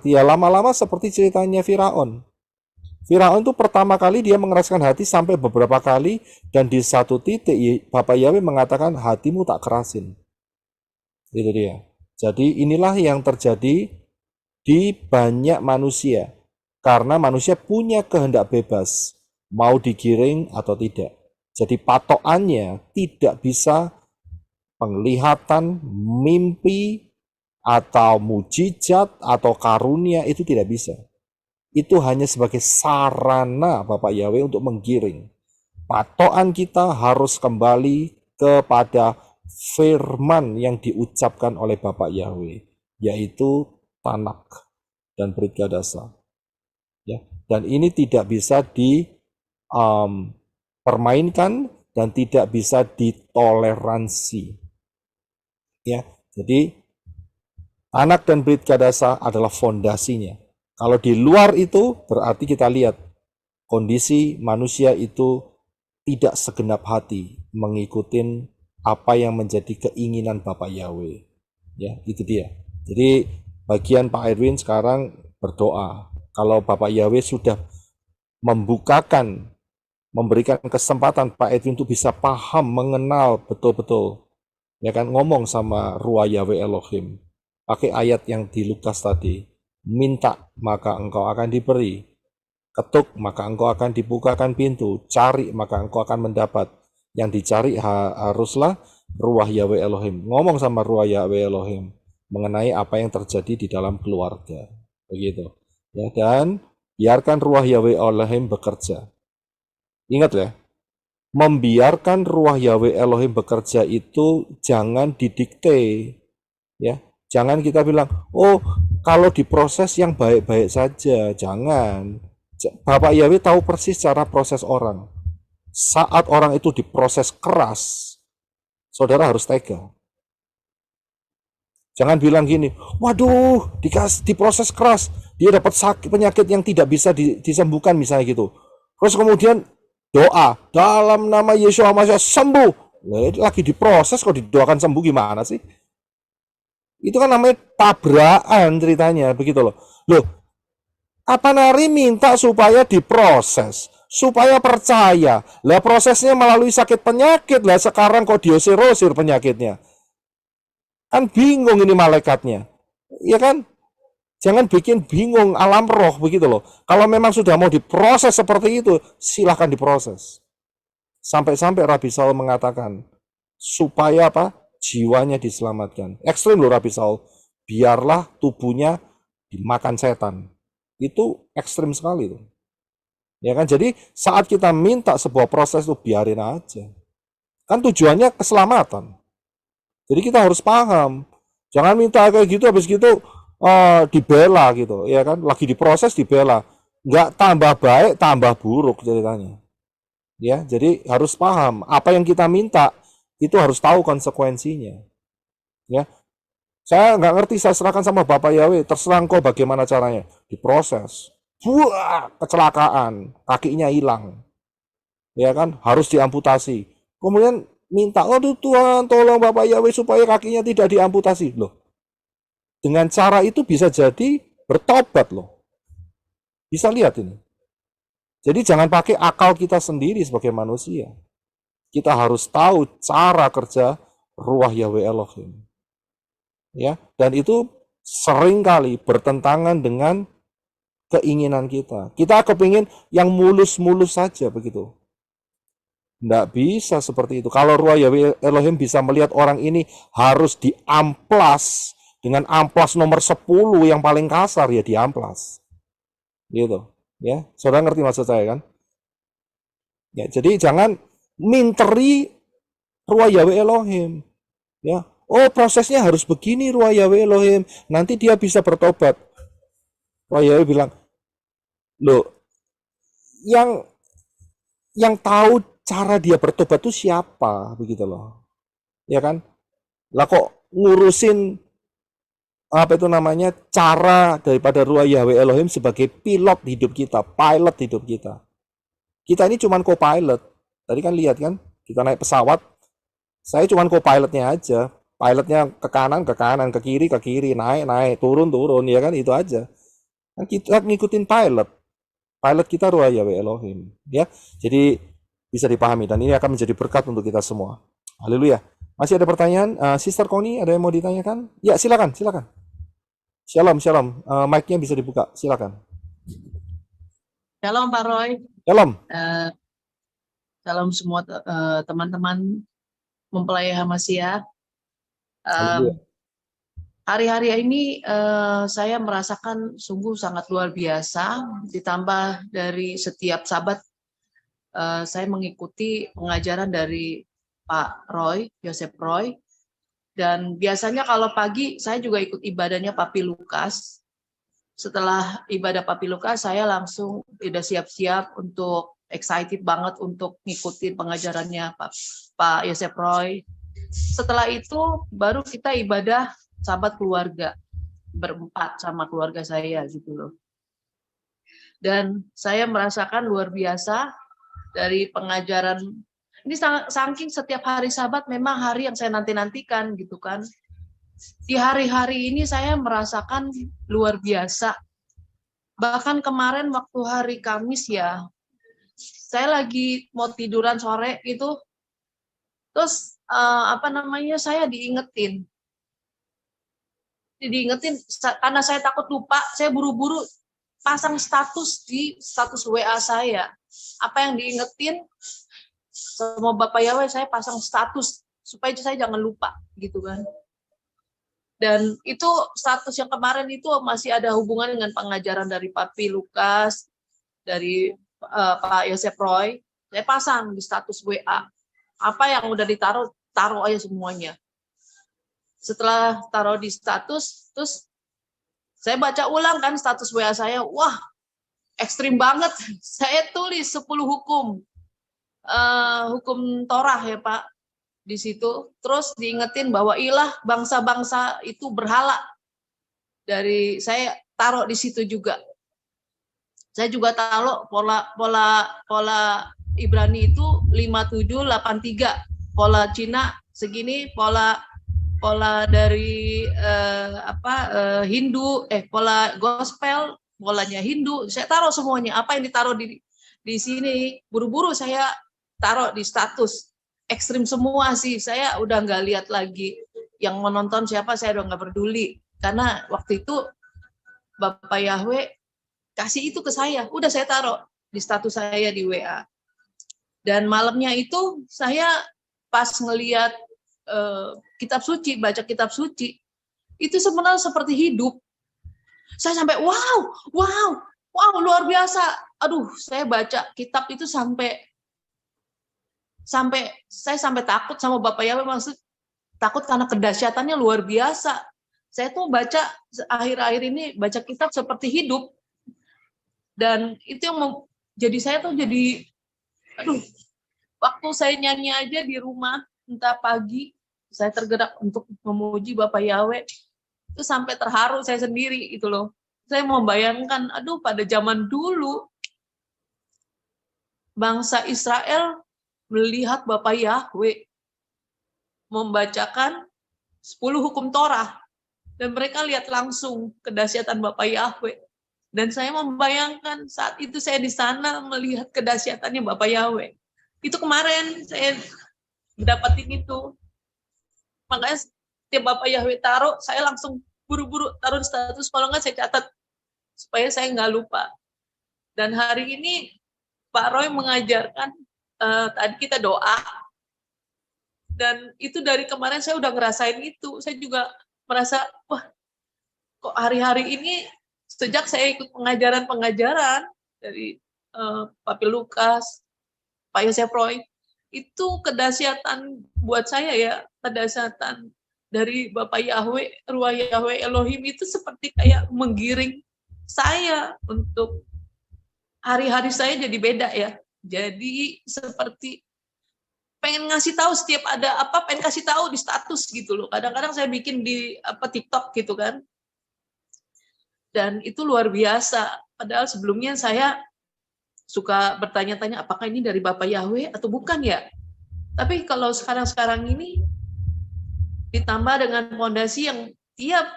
ya lama-lama seperti ceritanya Firaun. Firaun itu pertama kali dia mengeraskan hati sampai beberapa kali, dan di satu titik Bapak Yahweh mengatakan hatimu tak kerasin. Itu dia. Jadi inilah yang terjadi di banyak manusia. Karena manusia punya kehendak bebas, mau digiring atau tidak. Jadi patokannya tidak bisa penglihatan, mimpi, atau mujizat, atau karunia, itu tidak bisa. Itu hanya sebagai sarana Bapak Yahweh untuk menggiring. Patokan kita harus kembali kepada firman yang diucapkan oleh Bapak Yahweh, yaitu Tanak dan Brit Gadasa. Ya, dan ini tidak bisa dipermainkan dan tidak bisa ditoleransi. Ya, jadi Tanak dan Brit Gadasa adalah fondasinya. Kalau di luar itu berarti kita lihat kondisi manusia itu tidak segenap hati mengikuti apa yang menjadi keinginan Bapak Yahweh. Ya, itu dia. Jadi bagian Pak Edwin sekarang berdoa. Kalau Bapak Yahweh sudah memberikan kesempatan Pak Edwin itu bisa paham, mengenal betul-betul. Ya kan, ngomong sama Ruah Yahweh Elohim. Pakai ayat yang di Lukas tadi. Minta, maka engkau akan diberi. Ketuk, maka engkau akan dibukakan pintu. Cari, maka engkau akan mendapat. Yang dicari haruslah Ruah Yahweh Elohim. Ngomong sama Ruah Yahweh Elohim mengenai apa yang terjadi di dalam keluarga. Begitu. Ya, dan biarkan Ruah Yahweh Elohim bekerja. Ingat ya, membiarkan Ruah Yahweh Elohim bekerja itu jangan didikte. Ya, jangan kita bilang, oh kalau diproses yang baik-baik saja, jangan. Bapak Yahweh tahu persis cara proses orang. Saat orang itu diproses keras, saudara harus tega. Jangan bilang gini, waduh, diproses keras, dia dapat sakit, penyakit yang tidak bisa disembuhkan misalnya gitu. Terus kemudian doa, dalam nama Yesus Masya sembuh. Lagi diproses kok didoakan sembuh gimana sih? Itu kan namanya tabrakan ceritanya, begitu loh. Loh, kapan hari minta supaya diproses, supaya percaya. Lah prosesnya melalui sakit penyakit, lah sekarang kok diusir-usir penyakitnya. Kan bingung ini malaikatnya. Ya kan? Jangan bikin bingung alam roh begitu loh. Kalau memang sudah mau diproses seperti itu, silahkan diproses. Sampai-sampai Rabi Saul mengatakan, supaya apa? Jiwanya diselamatkan. Ekstrim loh Rabi Saul. Biarlah tubuhnya dimakan setan. Itu ekstrim sekali tuh. Ya kan? Jadi saat kita minta sebuah proses itu biarin aja. Kan tujuannya keselamatan. Jadi kita harus paham. Jangan minta kayak gitu habis gitu dibela gitu, ya kan? Lagi diproses dibela. Nggak tambah baik, tambah buruk ceritanya. Ya, jadi harus paham apa yang kita minta itu harus tahu konsekuensinya. Ya, saya nggak ngerti, saya serahkan sama Bapak Yahweh, terserah engkau bagaimana caranya. Diproses. Wah, kecelakaan, kakinya hilang. Ya kan, harus diamputasi. Kemudian minta, aduh Tuhan, tolong Bapak Yahweh supaya kakinya tidak diamputasi. Loh, dengan cara itu bisa jadi bertobat loh. Bisa lihat ini. Jadi jangan pakai akal kita sendiri sebagai manusia. Kita harus tahu cara kerja Ruach Yahweh Elohim. Ya, dan itu seringkali bertentangan dengan keinginan kita. Kita kepingin yang mulus-mulus saja begitu. Tidak bisa seperti itu. Kalau Ruach Yahweh Elohim bisa melihat orang ini harus diamplas dengan amplas nomor 10 yang paling kasar, ya diamplas. Gitu. Ya, saudara ngerti maksud saya kan? Ya, jadi jangan minteri Ruach Yahweh Elohim. Ya, oh prosesnya harus begini Ruach Yahweh Elohim, nanti dia bisa bertobat. Ruach Yahweh bilang, loh, yang tahu cara dia bertobat itu siapa, begitu loh. Ya kan? Lah kok ngurusin apa itu namanya, cara daripada Ruach Yahweh Elohim sebagai pilot hidup kita, pilot hidup kita. Kita ini cuman co-pilot. Tadi kan lihat kan, kita naik pesawat, saya cuman co-pilotnya aja. Pilotnya ke kanan, ke kiri, naik, turun, ya kan, itu aja. Kan kita ngikutin pilot. Pilot kita Ruach Yahweh Elohim. Ya, jadi bisa dipahami dan ini akan menjadi berkat untuk kita semua. Haleluya. Masih ada pertanyaan? Sister Connie, ada yang mau ditanyakan? Ya, silakan. Shalom. Mic-nya bisa dibuka, silakan. Shalom Pak Roy. Shalom. Shalom semua teman-teman mempelai Hamasya. Hari-hari ini saya merasakan sungguh sangat luar biasa. Ditambah dari setiap Sabat saya mengikuti pengajaran dari Pak Roy, Yosef Roy. Dan biasanya kalau pagi saya juga ikut ibadahnya Papi Lukas. Setelah ibadah Papi Lukas, saya langsung udah siap-siap untuk excited banget untuk ngikutin pengajarannya Pak Yosef Roy. Setelah itu baru kita ibadah Sabat keluarga berempat sama keluarga saya gitu loh. Dan saya merasakan luar biasa dari pengajaran. Ini saking setiap hari Sabat memang hari yang saya nanti-nantikan gitu kan. Di hari-hari ini saya merasakan luar biasa. Bahkan kemarin waktu hari Kamis ya, saya lagi mau tiduran sore gitu, terus saya diingetin karena saya takut lupa, saya buru-buru pasang status di status WA saya. Apa yang diingetin? Sama Bapak Yahweh saya pasang status supaya saya jangan lupa gitu kan. Dan itu status yang kemarin itu masih ada hubungan dengan pengajaran dari Papi Lukas, dari Pak Yosef Roy. Saya pasang di status WA. Apa yang udah taruh aja semuanya. Setelah taruh di status, terus saya baca ulang kan status WA saya. Wah, ekstrim banget. Saya tulis 10 hukum. Hukum Torah ya Pak di situ, terus diingetin bahwa ilah bangsa-bangsa itu berhala. Dari saya taruh di situ juga. Saya juga taruh pola Ibrani itu 5783, pola Cina segini, pola dari Hindu, pola gospel, polanya Hindu. Saya taruh semuanya. Apa yang ditaruh di sini, buru-buru saya taruh di status. Ekstrim semua sih, saya udah nggak lihat lagi yang menonton siapa, saya udah nggak peduli. Karena waktu itu Bapak Yahweh kasih itu ke saya, udah saya taruh di status saya di WA. Dan malamnya itu saya pas ngeliat kitab suci, baca kitab suci, itu sebenarnya seperti hidup. Saya sampai wow, luar biasa. Aduh, saya baca kitab itu sampai saya sampai takut sama Bapak Yahweh, maksud takut karena kedahsyatannya luar biasa. Saya tuh baca akhir-akhir ini baca kitab seperti hidup. Dan itu yang jadi saya tuh jadi aduh, waktu saya nyanyi aja di rumah entah pagi, saya tergerak untuk memuji Bapak Yahweh. Itu sampai terharu saya sendiri itu loh. Saya membayangkan, aduh pada zaman dulu bangsa Israel melihat Bapak Yahweh membacakan 10 hukum Torah dan mereka lihat langsung kedahsyatan Bapak Yahweh. Dan saya membayangkan saat itu saya di sana melihat kedahsyatannya Bapak Yahweh. Itu kemarin saya dapatin itu. Makanya setiap Bapak Yahweh taruh, saya langsung buru-buru taruh di status, kalau nggak saya catat supaya saya nggak lupa. Dan hari ini Pak Roy mengajarkan tadi kita doa, dan itu dari kemarin saya udah ngerasain itu. Saya juga merasa wah, kok hari-hari ini sejak saya ikut pengajaran dari Papi Lukas, Pak Yosef Roy, itu kedahsyatan buat saya ya, kedahsyatan dari Bapak Yahweh, Ruah Yahweh Elohim itu seperti kayak menggiring saya untuk hari-hari saya jadi beda ya. Jadi seperti pengen ngasih tahu setiap ada apa, pengen kasih tahu di status gitu loh. Kadang-kadang saya bikin di TikTok gitu kan. Dan itu luar biasa. Padahal sebelumnya saya suka bertanya-tanya apakah ini dari Bapak Yahweh atau bukan ya. Tapi kalau sekarang-sekarang ini ditambah dengan fondasi yang tiap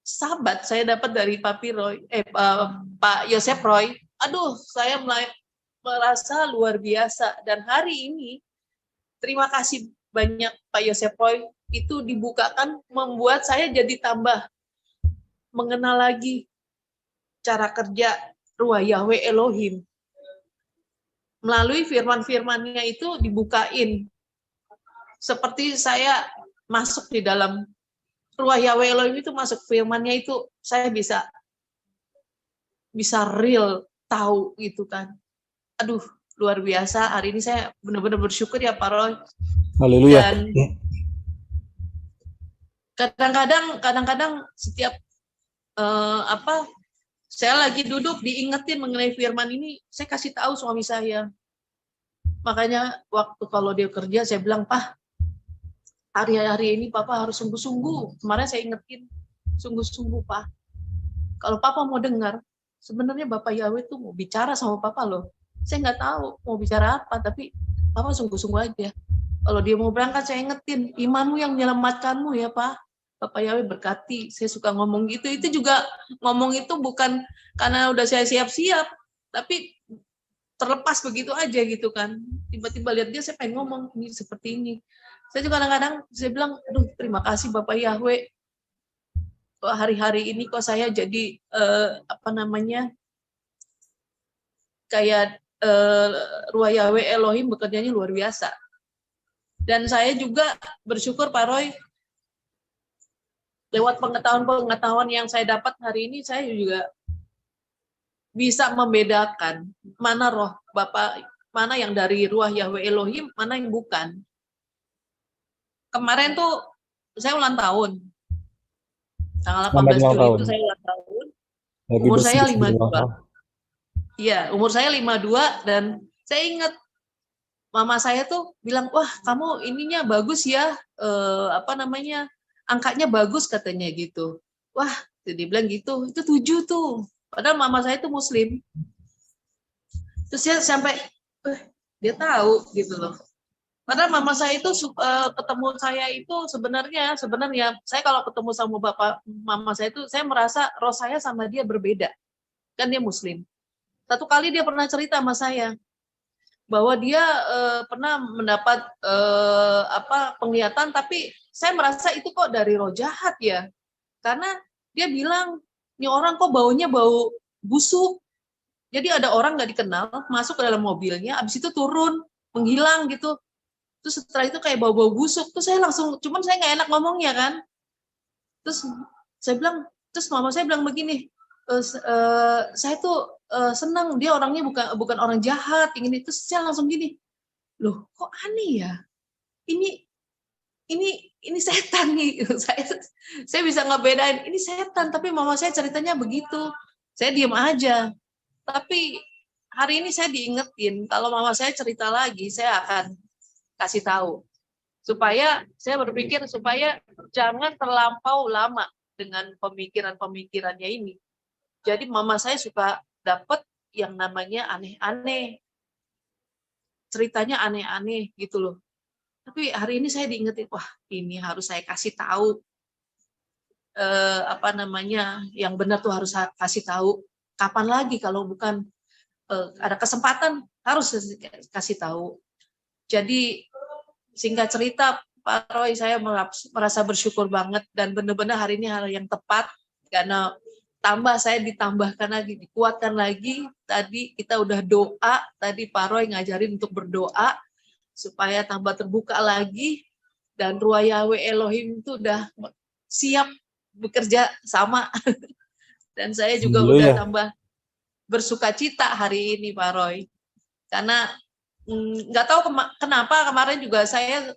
sahabat saya dapat dari Pak Yosef Roy, aduh saya merasa luar biasa. Dan hari ini terima kasih banyak Pak Yosef Roy, itu dibukakan membuat saya jadi tambah mengenal lagi cara kerja Ruah Yahweh Elohim. Melalui firman-firmannya itu dibukain. Seperti saya masuk di dalam Ruah Yahweh Elohim itu, masuk firmannya itu saya bisa real tahu gitu kan. Aduh, luar biasa. Hari ini saya benar-benar bersyukur ya Pak Roy. Haleluya. Dan kadang-kadang setiap saya lagi duduk diingetin mengenai firman ini, saya kasih tahu suami saya. Makanya waktu kalau dia kerja saya bilang, Pak, hari-hari ini Papa harus sungguh-sungguh. Kemarin saya ingetin, sungguh-sungguh Pak. Kalau Papa mau dengar, sebenarnya Bapak Yahweh tuh mau bicara sama Papa loh. Saya nggak tahu mau bicara apa, tapi Papa sungguh-sungguh aja. Kalau dia mau berangkat, saya ingetin, imanmu yang menyelamatkanmu ya Pak. Bapak Yahweh berkati. Saya suka ngomong gitu. Itu juga ngomong itu bukan karena udah saya siap-siap, tapi terlepas begitu aja gitu kan. Tiba-tiba lihat dia, saya pengen ngomong ini seperti ini. Saya juga kadang-kadang saya bilang, aduh terima kasih Bapak Yahweh. Hari-hari ini kok saya jadi kayak Ruah Yahweh Elohim bekerjanya luar biasa. Dan saya juga bersyukur Pak Roy, lewat pengetahuan yang saya dapat hari ini, saya juga bisa membedakan mana roh Bapak, mana yang dari Ruah Yahweh Elohim, mana yang bukan. Kemarin tuh saya ulang tahun. Tanggal 18 Juli itu saya ulang tahun. Umur saya 52. Iya, umur saya 52 dan saya ingat mama saya tuh bilang, wah kamu ininya bagus ya, angkanya bagus katanya gitu. Wah, dia bilang gitu, itu 7 tuh. Padahal mama saya itu Muslim. Terus saya sampai, dia tahu gitu loh. Padahal mama saya itu ketemu saya itu sebenarnya saya kalau ketemu sama mama saya itu, saya merasa roh saya sama dia berbeda. Kan dia Muslim. Satu kali dia pernah cerita sama saya bahwa dia pernah mendapat penglihatan, tapi saya merasa itu kok dari roh jahat ya. Karena Dia bilang, ini orang kok baunya bau busuk. Jadi ada orang nggak dikenal masuk ke dalam mobilnya, abis itu turun, menghilang gitu. Terus setelah itu kayak bau-bau busuk. Terus saya langsung, cuman saya nggak enak ngomongnya kan. Terus saya bilang, terus mama saya bilang begini, saya tuh senang dia orangnya bukan orang jahat, ini. Terus saya langsung gini, loh kok aneh ya? Ini setan nih. Saya bisa ngebedain ini setan, tapi mama saya ceritanya begitu. Saya diem aja. Tapi hari ini saya diingetin kalau mama saya cerita lagi, saya akan kasih tahu. Supaya saya berpikir supaya jangan terlampau lama dengan pemikiran-pemikirannya ini. Jadi mama saya suka dapat yang namanya aneh-aneh. Ceritanya aneh-aneh gitu loh. Tapi hari ini saya diingetin, wah ini harus saya kasih tahu. Yang benar tuh harus kasih tahu. Kapan lagi kalau bukan ada kesempatan harus kasih tahu. Jadi singkat cerita, Pak Roy, saya merasa bersyukur banget dan benar-benar hari ini hal yang tepat karena saya ditambahkan lagi, dikuatkan lagi. Tadi kita udah doa, tadi Pak Roy ngajarin untuk berdoa supaya tambah terbuka lagi dan Ruah Yahweh Elohim itu udah siap bekerja sama. Dan saya juga udah tambah bersuka cita hari ini Pak Roy. Karena nggak tahu kenapa kemarin juga saya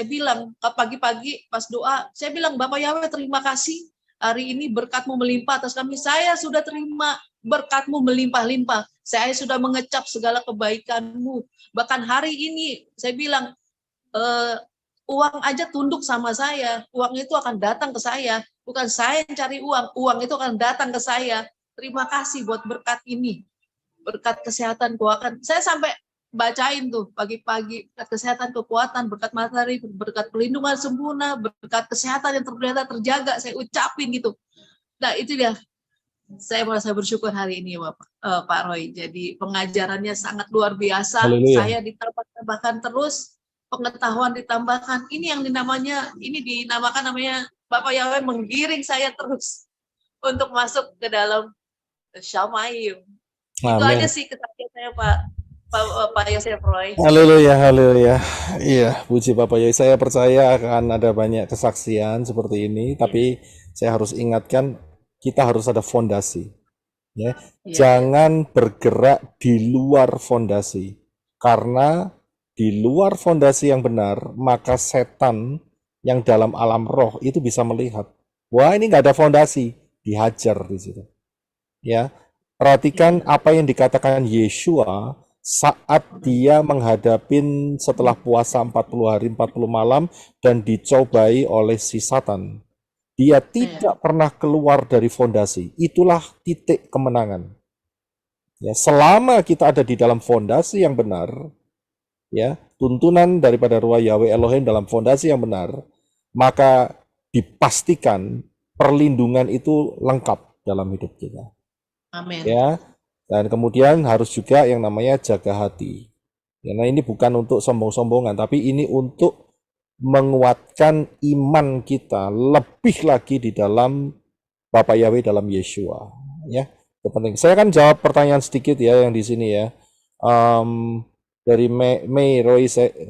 bilang pagi-pagi pas doa, saya bilang Bapak Yahweh terima kasih hari ini berkat-Mu melimpah atas kami. Saya sudah terima berkat-Mu melimpah-limpah. Saya sudah mengecap segala kebaikan-Mu. Bahkan hari ini saya bilang uang aja tunduk sama saya. Uang itu akan datang ke saya. Bukan saya yang cari uang. Uang itu akan datang ke saya. Terima kasih buat berkat ini. Berkat kesehatan, keuangan. Saya sampai bacain tuh pagi-pagi, berkat kesehatan, kekuatan, berkat materi, berkat pelindungan sempurna, berkat kesehatan yang ternyata terjaga, saya ucapin gitu. Nah itu dia, saya merasa bersyukur hari ini Pak Roy. Jadi pengajarannya sangat luar biasa. Haleluya. Saya ditambahkan terus, pengetahuan ditambahkan. Ini yang dinamakan namanya Bapak Yahweh menggiring saya terus untuk masuk ke dalam Syamayim. Itu aja sih kesaksian saya Pak Yosef Roy. Haleluya, haleluya. Iya, puji Bapak Yahweh. Saya percaya akan ada banyak kesaksian seperti ini, tapi saya harus ingatkan kita harus ada fondasi. Ya. Jangan bergerak di luar fondasi. Karena di luar fondasi yang benar, maka setan yang dalam alam roh itu bisa melihat. Wah, ini nggak ada fondasi, dihajar di situ. Ya, perhatikan apa yang dikatakan Yeshua saat dia menghadapin setelah puasa 40 hari 40 malam dan dicobai oleh si Satan. Dia tidak pernah keluar dari fondasi. Itulah titik kemenangan. Ya, selama kita ada di dalam fondasi yang benar, ya, tuntunan daripada Ruah Yahweh Elohim dalam fondasi yang benar, maka dipastikan perlindungan itu lengkap dalam hidup kita. Amin. Ya, dan kemudian harus juga yang namanya jaga hati. Karena ini bukan untuk sombong-sombongan, tapi ini untuk menguatkan iman kita lebih lagi di dalam Bapak Yahweh dalam Yeshua. Ya, itu penting. Saya akan jawab pertanyaan sedikit ya yang di sini ya. Dari Mei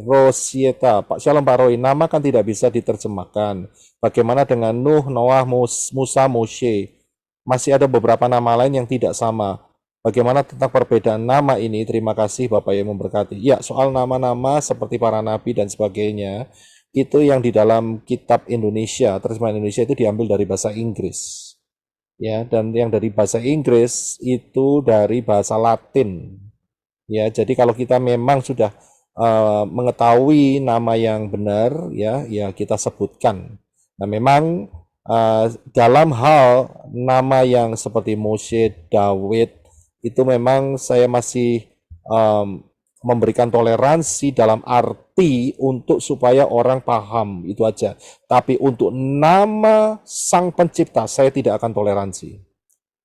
Rosieta, Pak Shalom Pak Roy, nama kan tidak bisa diterjemahkan. Bagaimana dengan Nuh, Noah, Musa, Moshe? Masih ada beberapa nama lain yang tidak sama. Bagaimana tentang perbedaan nama ini? Terima kasih Bapak yang memberkati. Ya, soal nama-nama seperti para nabi dan sebagainya, itu yang di dalam kitab Indonesia, terjemahan Indonesia itu diambil dari bahasa Inggris. Ya, dan yang dari bahasa Inggris itu dari bahasa Latin. Ya, jadi kalau kita memang sudah mengetahui nama yang benar, ya kita sebutkan. Nah, memang dalam hal nama yang seperti Moshe, Daud, itu memang saya masih memberikan toleransi dalam arti untuk supaya orang paham, itu aja. Tapi untuk nama Sang Pencipta, saya tidak akan toleransi.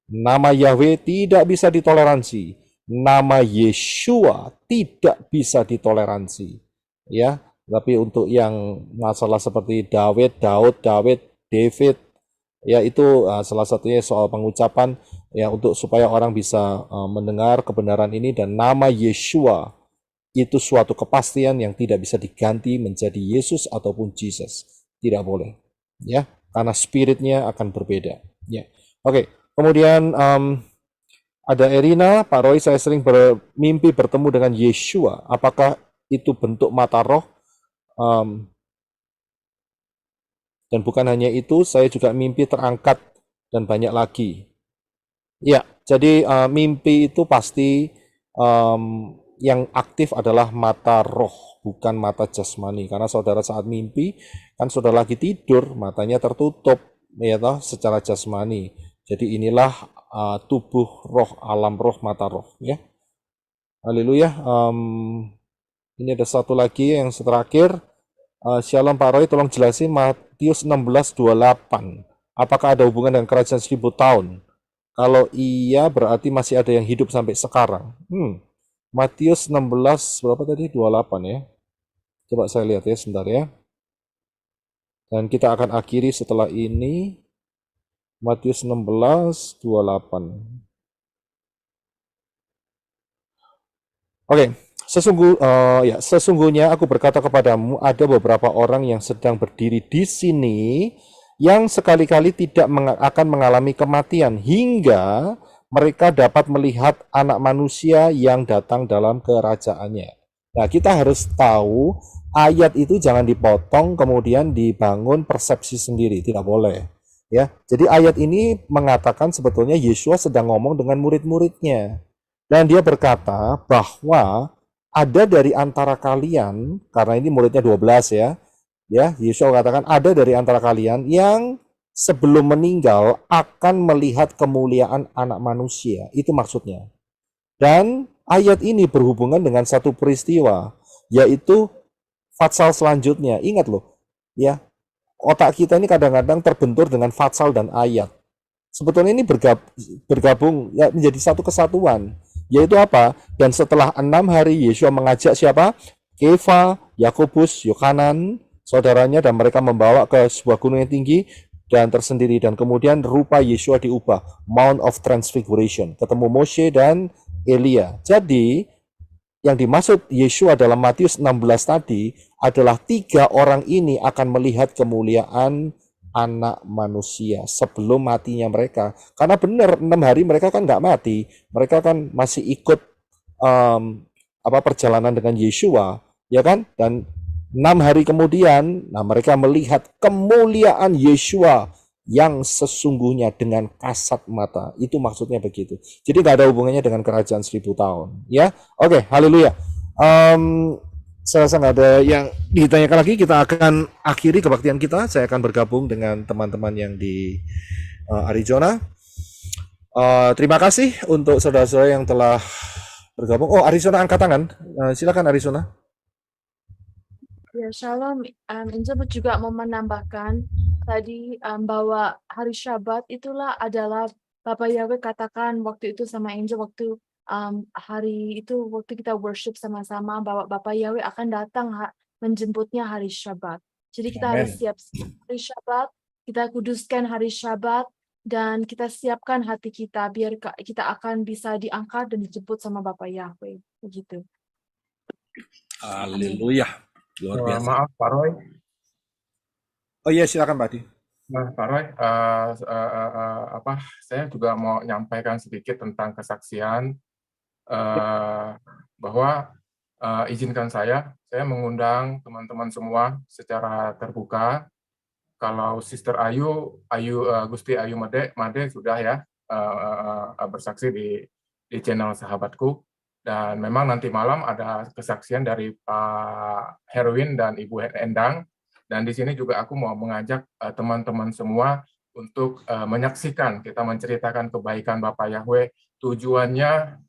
Nama Yahweh tidak bisa ditoleransi. Nama Yeshua tidak bisa ditoleransi. Ya, tapi untuk yang masalah seperti Daud, David, Ya, itu salah satunya soal pengucapan ya untuk supaya orang bisa mendengar kebenaran ini, dan nama Yeshua itu suatu kepastian yang tidak bisa diganti menjadi Yesus ataupun Jesus. Tidak boleh. Ya, karena spiritnya akan berbeda. Ya. Oke, kemudian ada Erina, Pak Roy, saya sering bermimpi bertemu dengan Yeshua. Apakah itu bentuk mata roh? Dan bukan hanya itu, saya juga mimpi terangkat dan banyak lagi. Ya, jadi mimpi itu pasti yang aktif adalah mata roh, bukan mata jasmani. Karena saudara saat mimpi, kan saudara lagi tidur, matanya tertutup, ya toh, secara jasmani. Jadi inilah tubuh roh, alam roh, mata roh. Ya, haleluya. Ini ada satu lagi yang terakhir. Shalom Pak Roy, tolong jelasin Matius 16:28. Apakah ada hubungan dengan kerajaan 1000 tahun? Kalau iya, berarti masih ada yang hidup sampai sekarang. Matius 16, berapa tadi? 28 ya. Coba saya lihat ya, sebentar ya. Dan kita akan akhiri setelah ini. Matius 16:28. Oke. Sesungguhnya aku berkata kepadamu, ada beberapa orang yang sedang berdiri di sini yang sekali-kali tidak akan mengalami kematian hingga mereka dapat melihat anak manusia yang datang dalam kerajaannya. Nah, kita harus tahu ayat itu jangan dipotong kemudian dibangun persepsi sendiri, tidak boleh. Ya, jadi ayat ini mengatakan sebetulnya Yesus sedang ngomong dengan murid-muridnya. Dan dia berkata bahwa ada dari antara kalian, karena ini muridnya 12 ya, Yesus katakan ada dari antara kalian yang sebelum meninggal akan melihat kemuliaan anak manusia. Itu maksudnya. Dan ayat ini berhubungan dengan satu peristiwa, yaitu fatsal selanjutnya. Ingat loh, ya, otak kita ini kadang-kadang terbentur dengan fatsal dan ayat. Sebetulnya ini bergabung ya, menjadi satu kesatuan. Yaitu apa? Dan setelah 6 hari Yesus mengajak siapa? Kefa, Yakobus, Yohanan, saudaranya, dan mereka membawa ke sebuah gunung yang tinggi dan tersendiri, dan kemudian rupa Yesus diubah, Mount of Transfiguration, ketemu Moshe dan Elia. Jadi yang dimaksud Yesus dalam Matius 16 tadi adalah 3 orang ini akan melihat kemuliaan anak manusia sebelum matinya mereka. Karena benar 6 hari mereka kan nggak mati, mereka kan masih ikut perjalanan dengan Yeshua, ya kan? Dan 6 hari kemudian, nah mereka melihat kemuliaan Yeshua yang sesungguhnya dengan kasat mata. Itu maksudnya begitu. Jadi nggak ada hubungannya dengan kerajaan 1000 tahun. Ya, oke, haleluya. Saya rasa nggak ada yang ditanyakan lagi. Kita akan akhiri kebaktian kita. Saya akan bergabung dengan teman-teman yang di Arizona. Terima kasih untuk saudara-saudara yang telah bergabung. Oh, Arizona angkat tangan. Silakan Arizona. Ya, Shalom. Angel juga mau menambahkan tadi bahwa hari Syabat itulah adalah Bapak Yahweh katakan waktu itu sama Angel waktu hari itu waktu kita worship sama-sama bahwa Bapak Yahweh akan datang menjemputnya hari Syabat. Jadi kita harus siap hari Syabat, kita kuduskan hari Syabat, dan kita siapkan hati kita biar kita akan bisa diangkat dan dijemput sama Bapak Yahweh. Begitu. Haleluya. Luar biasa. Maaf Pak Roy. Oh iya, silakan Pak Di. Nah, Pak Roy, saya juga mau menyampaikan sedikit tentang kesaksian bahwa izinkan saya mengundang teman-teman semua secara terbuka. Kalau Sister Gusti Ayu Made sudah ya bersaksi di channel Sahabatku, dan memang nanti malam ada kesaksian dari Pak Herwin dan Ibu Endang. Dan di sini juga aku mau mengajak teman-teman semua untuk menyaksikan, kita menceritakan kebaikan Bapak Yahweh, tujuannya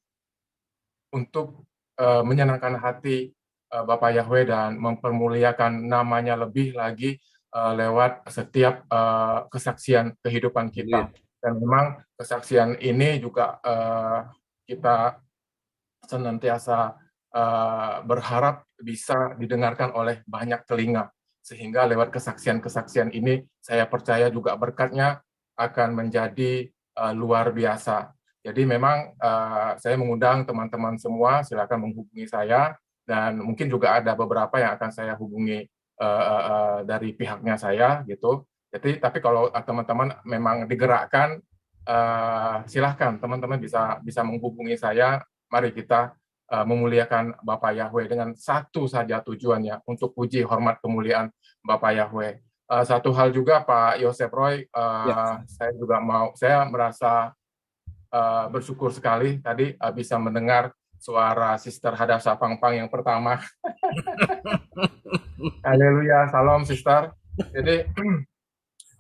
untuk menyenangkan hati Bapak Yahweh dan mempermuliakan namanya lebih lagi lewat setiap kesaksian kehidupan kita. Dan memang kesaksian ini juga kita senantiasa berharap bisa didengarkan oleh banyak telinga. Sehingga lewat kesaksian-kesaksian ini, saya percaya juga berkatnya akan menjadi luar biasa. Jadi memang saya mengundang teman-teman semua, silakan menghubungi saya, dan mungkin juga ada beberapa yang akan saya hubungi dari pihaknya saya gitu. Jadi tapi kalau teman-teman memang digerakkan, silahkan teman-teman bisa menghubungi saya. Mari kita memuliakan Bapak Yahweh dengan satu saja tujuannya, untuk puji hormat kemuliaan Bapak Yahweh. Satu hal juga Pak Yosef Roy, Ya. saya merasa bersyukur sekali tadi bisa mendengar suara Sister Hadasa Pangpang yang pertama. Haleluya, salam Sister. Jadi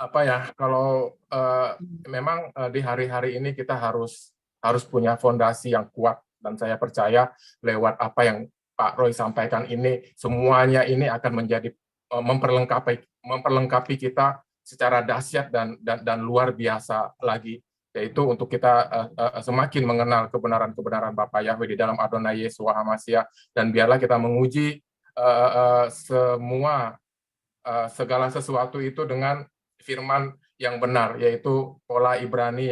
apa ya, kalau memang di hari-hari ini kita harus punya fondasi yang kuat, dan saya percaya lewat apa yang Pak Roy sampaikan ini, semuanya ini akan menjadi memperlengkapi kita secara dahsyat dan luar biasa lagi, yaitu untuk kita semakin mengenal kebenaran-kebenaran Bapa Yahweh di dalam Adonai Yeshua HaMashiach, dan biarlah kita menguji segala sesuatu itu dengan firman yang benar, yaitu pola Ibrani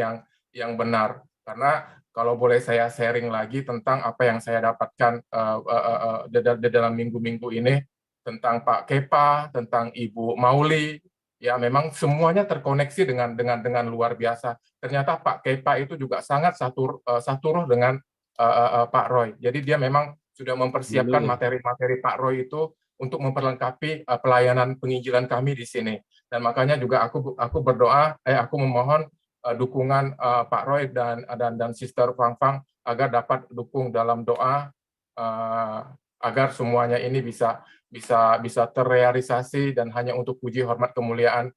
yang benar. Karena kalau boleh saya sharing lagi tentang apa yang saya dapatkan di dalam minggu-minggu ini, tentang Pak Kepa, tentang Ibu Mauli, ya memang semuanya terkoneksi dengan luar biasa. Ternyata Pak Kepa itu juga sangat satu roh dengan Pak Roy. Jadi dia memang sudah mempersiapkan materi-materi Pak Roy itu untuk memperlengkapi pelayanan penginjilan kami di sini. Dan makanya juga aku berdoa, aku memohon dukungan Pak Roy dan Sister Fang Fang agar dapat dukung dalam doa, agar semuanya ini bisa terrealisasi dan hanya untuk puji hormat kemuliaan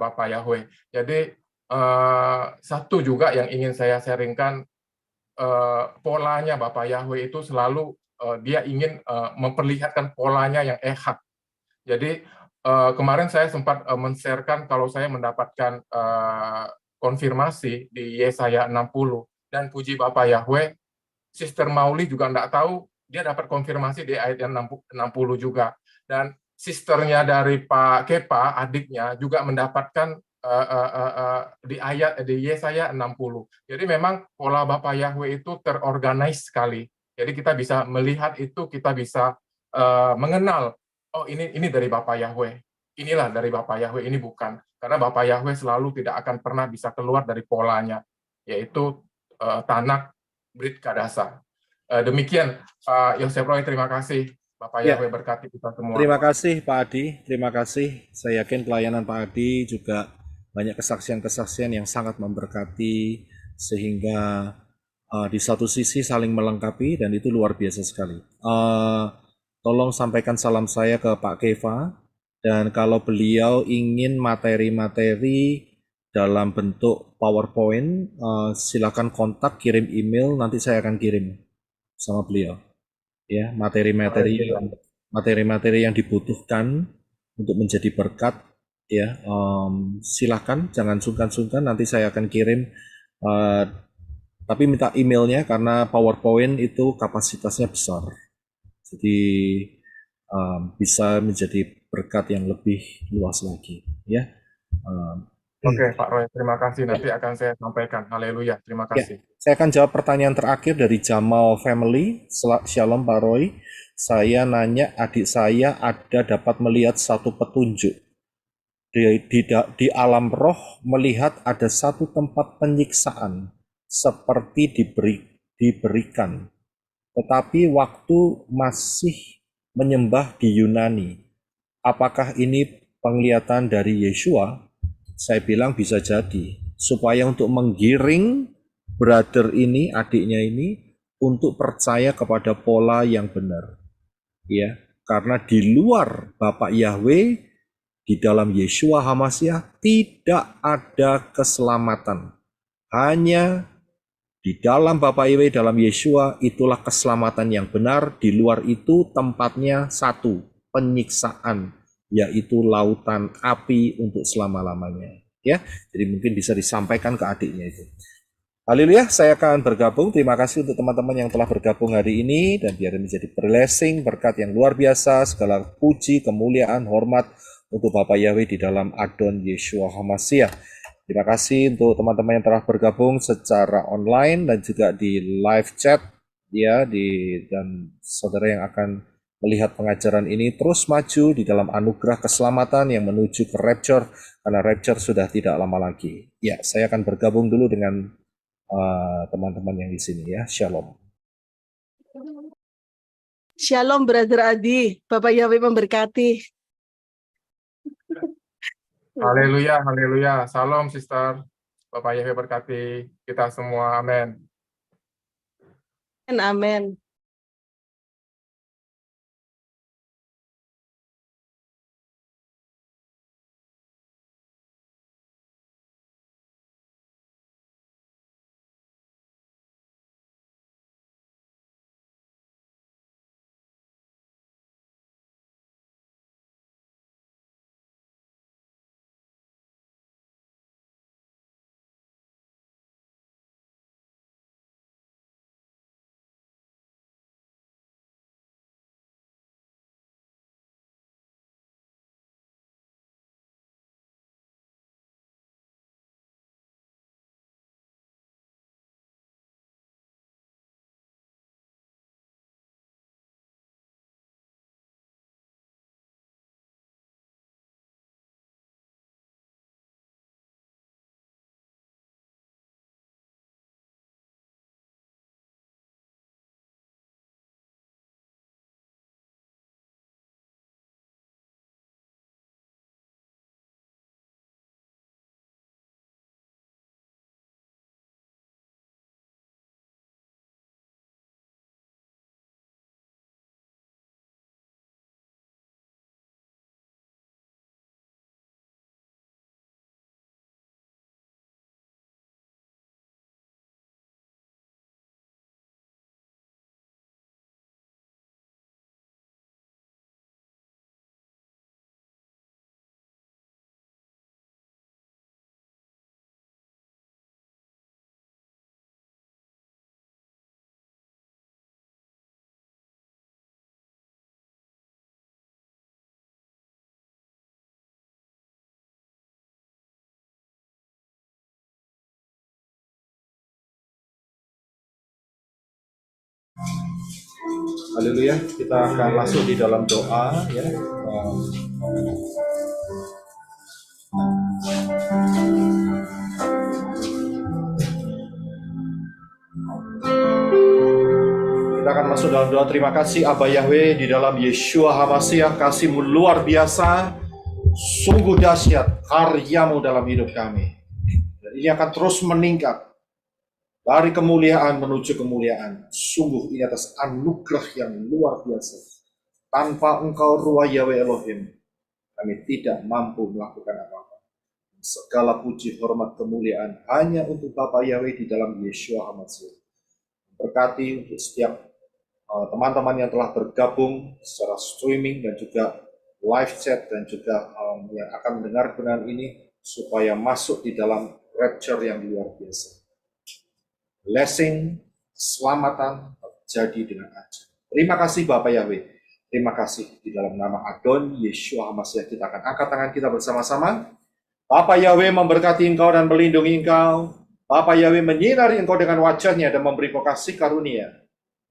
Bapak Yahweh. Jadi satu juga yang ingin saya sharingkan, polanya Bapak Yahweh itu selalu dia ingin memperlihatkan polanya yang ehak. Jadi kemarin saya sempat men-sharekan kalau saya mendapatkan konfirmasi di Yesaya 60, dan puji Bapak Yahweh, Sister Mauli juga enggak tahu, dia dapat konfirmasi di ayat yang 60 juga. Dan sisternya dari Pak Kepa, adiknya, juga mendapatkan di Yesaya 60. Jadi memang pola Bapak Yahweh itu terorganize sekali. Jadi kita bisa melihat itu, kita bisa mengenal, oh ini dari Bapak Yahweh, inilah dari Bapak Yahweh, ini bukan. Karena Bapak Yahweh selalu tidak akan pernah bisa keluar dari polanya, yaitu Tanak Brit Kadasa. Demikian Pak Yosef Roy, terima kasih. Bapak Yahweh berkati kita semua. Terima kasih Pak Adi, terima kasih. Saya yakin pelayanan Pak Adi juga banyak kesaksian-kesaksian yang sangat memberkati, sehingga di satu sisi saling melengkapi, dan itu luar biasa sekali. Tolong sampaikan salam saya ke Pak Keva, dan kalau beliau ingin materi-materi dalam bentuk PowerPoint, silakan kontak, kirim email, nanti saya akan kirim sama beliau. Ya, materi-materi yang dibutuhkan untuk menjadi berkat, ya, silakan, jangan sungkan-sungkan, nanti saya akan kirim. Tapi minta emailnya karena PowerPoint itu kapasitasnya besar, jadi bisa menjadi berkat yang lebih luas lagi, ya. Oke, Pak Roy, terima kasih. Nanti akan saya sampaikan. Haleluya, terima kasih. Saya akan jawab pertanyaan terakhir dari Jamal Family. Shalom Pak Roy, saya nanya, adik saya ada dapat melihat satu petunjuk di alam roh, melihat ada satu tempat penyiksaan seperti diberikan, tetapi waktu masih menyembah di Yunani. Apakah ini penglihatan dari Yeshua? Saya bilang bisa jadi, supaya untuk menggiring brother ini, adiknya ini, untuk percaya kepada pola yang benar. Ya, karena di luar Bapak Yahweh, di dalam Yeshua HaMashiach tidak ada keselamatan. Hanya di dalam Bapak Yahweh, dalam Yeshua, itulah keselamatan yang benar. Di luar itu tempatnya satu, penyiksaan, yaitu lautan api untuk selama-lamanya. Ya, jadi mungkin bisa disampaikan ke adiknya itu. Haleluya, saya akan bergabung. Terima kasih untuk teman-teman yang telah bergabung hari ini, dan biar menjadi blessing, berkat yang luar biasa. Segala puji, kemuliaan, hormat untuk Bapak Yahweh di dalam Adon Yeshua HaMashiach. Terima kasih untuk teman-teman yang telah bergabung secara online dan juga di live chat ya dan saudara yang akan melihat pengajaran ini terus maju di dalam anugerah keselamatan yang menuju ke rapture, karena rapture sudah tidak lama lagi. Ya, saya akan bergabung dulu dengan teman-teman yang di sini ya. Shalom. Shalom Brother Adi, Bapak Yahweh memberkati. Haleluya, haleluya. Salam, sister. Bapak Yahweh berkati kita semua. Amin. Amin. Haleluya, kita akan masuk di dalam doa ya. Kita akan masuk dalam doa. Terima kasih Aba Yahweh, di dalam Yeshua HaMasiah, kasih-Mu luar biasa, sungguh dahsyat karya-Mu dalam hidup kami. Dan ini akan terus meningkat dari kemuliaan menuju kemuliaan. Sungguh ini atas anugerah yang luar biasa. Tanpa Engkau Ruah Yahweh Elohim, kami tidak mampu melakukan apa-apa. Segala puji, hormat, kemuliaan hanya untuk Bapa Yahweh di dalam Yeshua HaMasiah. Berkati untuk setiap teman-teman yang telah bergabung secara streaming dan juga live chat dan juga yang akan mendengar kebenaran ini supaya masuk di dalam rapture yang luar biasa. Blessing, keselamatan terjadi dengan ajaib. Terima kasih Bapak Yahweh. Terima kasih di dalam nama Adon Yeshua HaMasiah kita akan angkat tangan kita bersama-sama. Bapak Yahweh memberkati engkau dan melindungi engkau. Bapak Yahweh menyinari engkau dengan wajahnya dan memberi kau kasih karunia.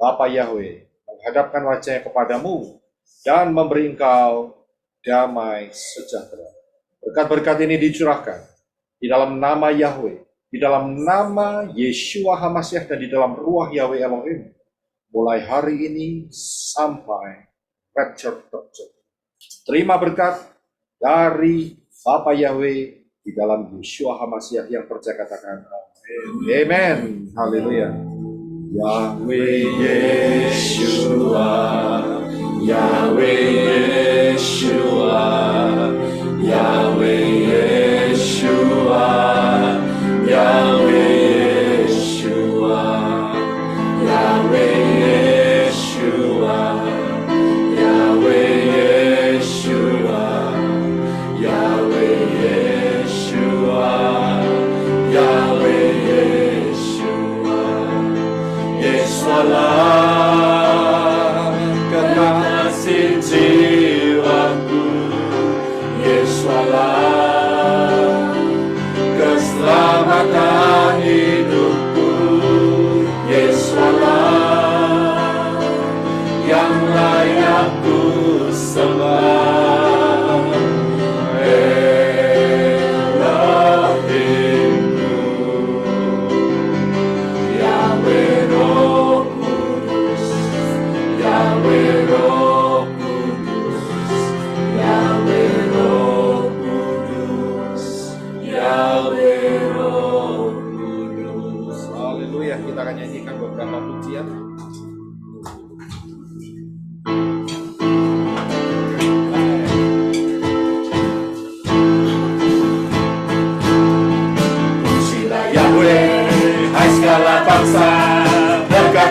Bapak Yahweh menghadapkan wajahnya kepadamu dan memberi engkau damai sejahtera. Berkat-berkat ini dicurahkan di dalam nama Yahweh, di dalam nama Yeshua HaMasiah dan di dalam ruah Yahweh Elohim. Mulai hari ini sampai rapture terjadi. Terima berkat dari Bapak Yahweh di dalam Yeshua HaMasiah yang percaya katakan amin. Amen. Haleluya. Yahweh Yeshua, Yahweh Yeshua, Yahweh Yeshua, Yahweh Yeshua, Yahweh Yeshua, Yahweh Yeshua, Yahweh Yeshua, Yahweh Yeshua, Yesualah kekasih jiwaku, Yesualah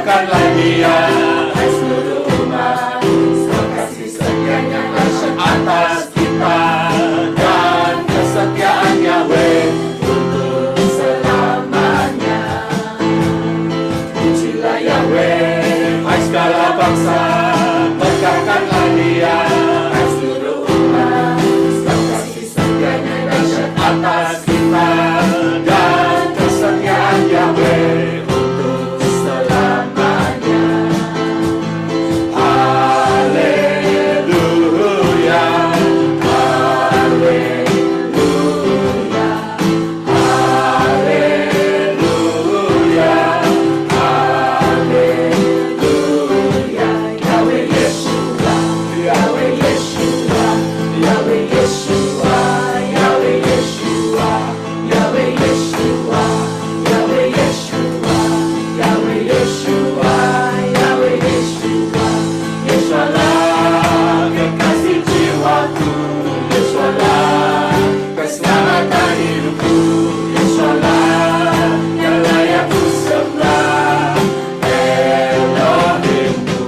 banggakanlah Dia, hai seluruh umat, sebab kasih setianya dahsyat atas kita, dan kesetiaan Yahweh untuk selamanya. Pujilah Yahweh, hai segala bangsa, banggakanlah Dia, hai seluruh umat, sebab kasih setianya dahsyat atas kita, dan kesetiaan Yahweh untuk selamanya. Haleluya, haleluya, haleluya, haleluya. Yahweh Yeshua, Yahweh Yeshua, Yahweh Yeshua, Yahweh Yeshua, Yahweh Yeshua, Yahweh Yeshua, Yahweh Yeshua, Yahweh Yeshua. Yesualah kekasih jiwaku, Yesualah keselamatan hidupku, Yesualah yang layak ku sembah, Elohimku.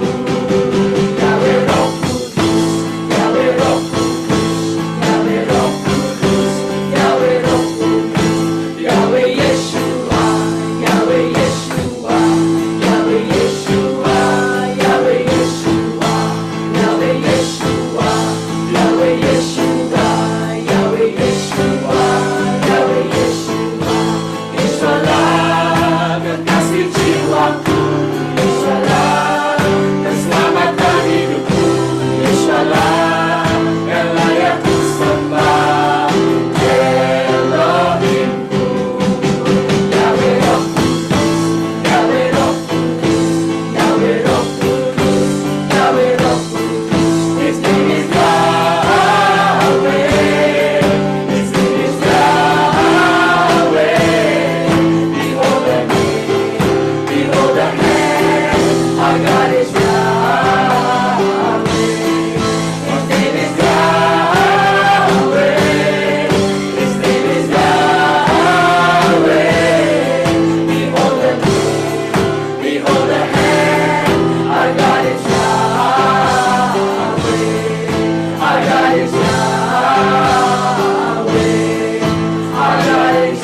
Yahweh Roh Kudus, Yahweh Roh Kudus, Yahweh Roh Kudus, Yahweh Roh Kudus, Yahweh Yeshua, Yahweh Yeshua, Yahweh Yeshua, Yahweh Yeshua, Yahweh Yeshua, Yahweh Yeshua, Yahweh Yeshua, Yahweh Yeshua. Yesualah kekasih jiwaku, Yesualah keselamatan hidupku, Yesualah yang layak ku sembah, Elohimku. Yahweh Roh Kudus, Yahweh Roh Kudus, Yahweh Roh Kudus, Yahweh Roh Kudus. His name is Yahweh, His name is Yahweh. Behold the name, behold the hand, our God is Yahweh. His name is Yahweh, His name is Yahweh. Behold the name, behold the hand, our God is Yahweh. Our God is Yahweh, our God is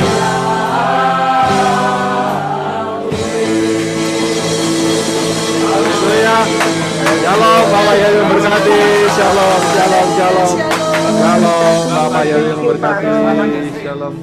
Haleluya. Shalom, Bapak Yesus memberkati. Shalom, shalom, shalom. Shalom, Bapak Yesus memberkati. Shalom.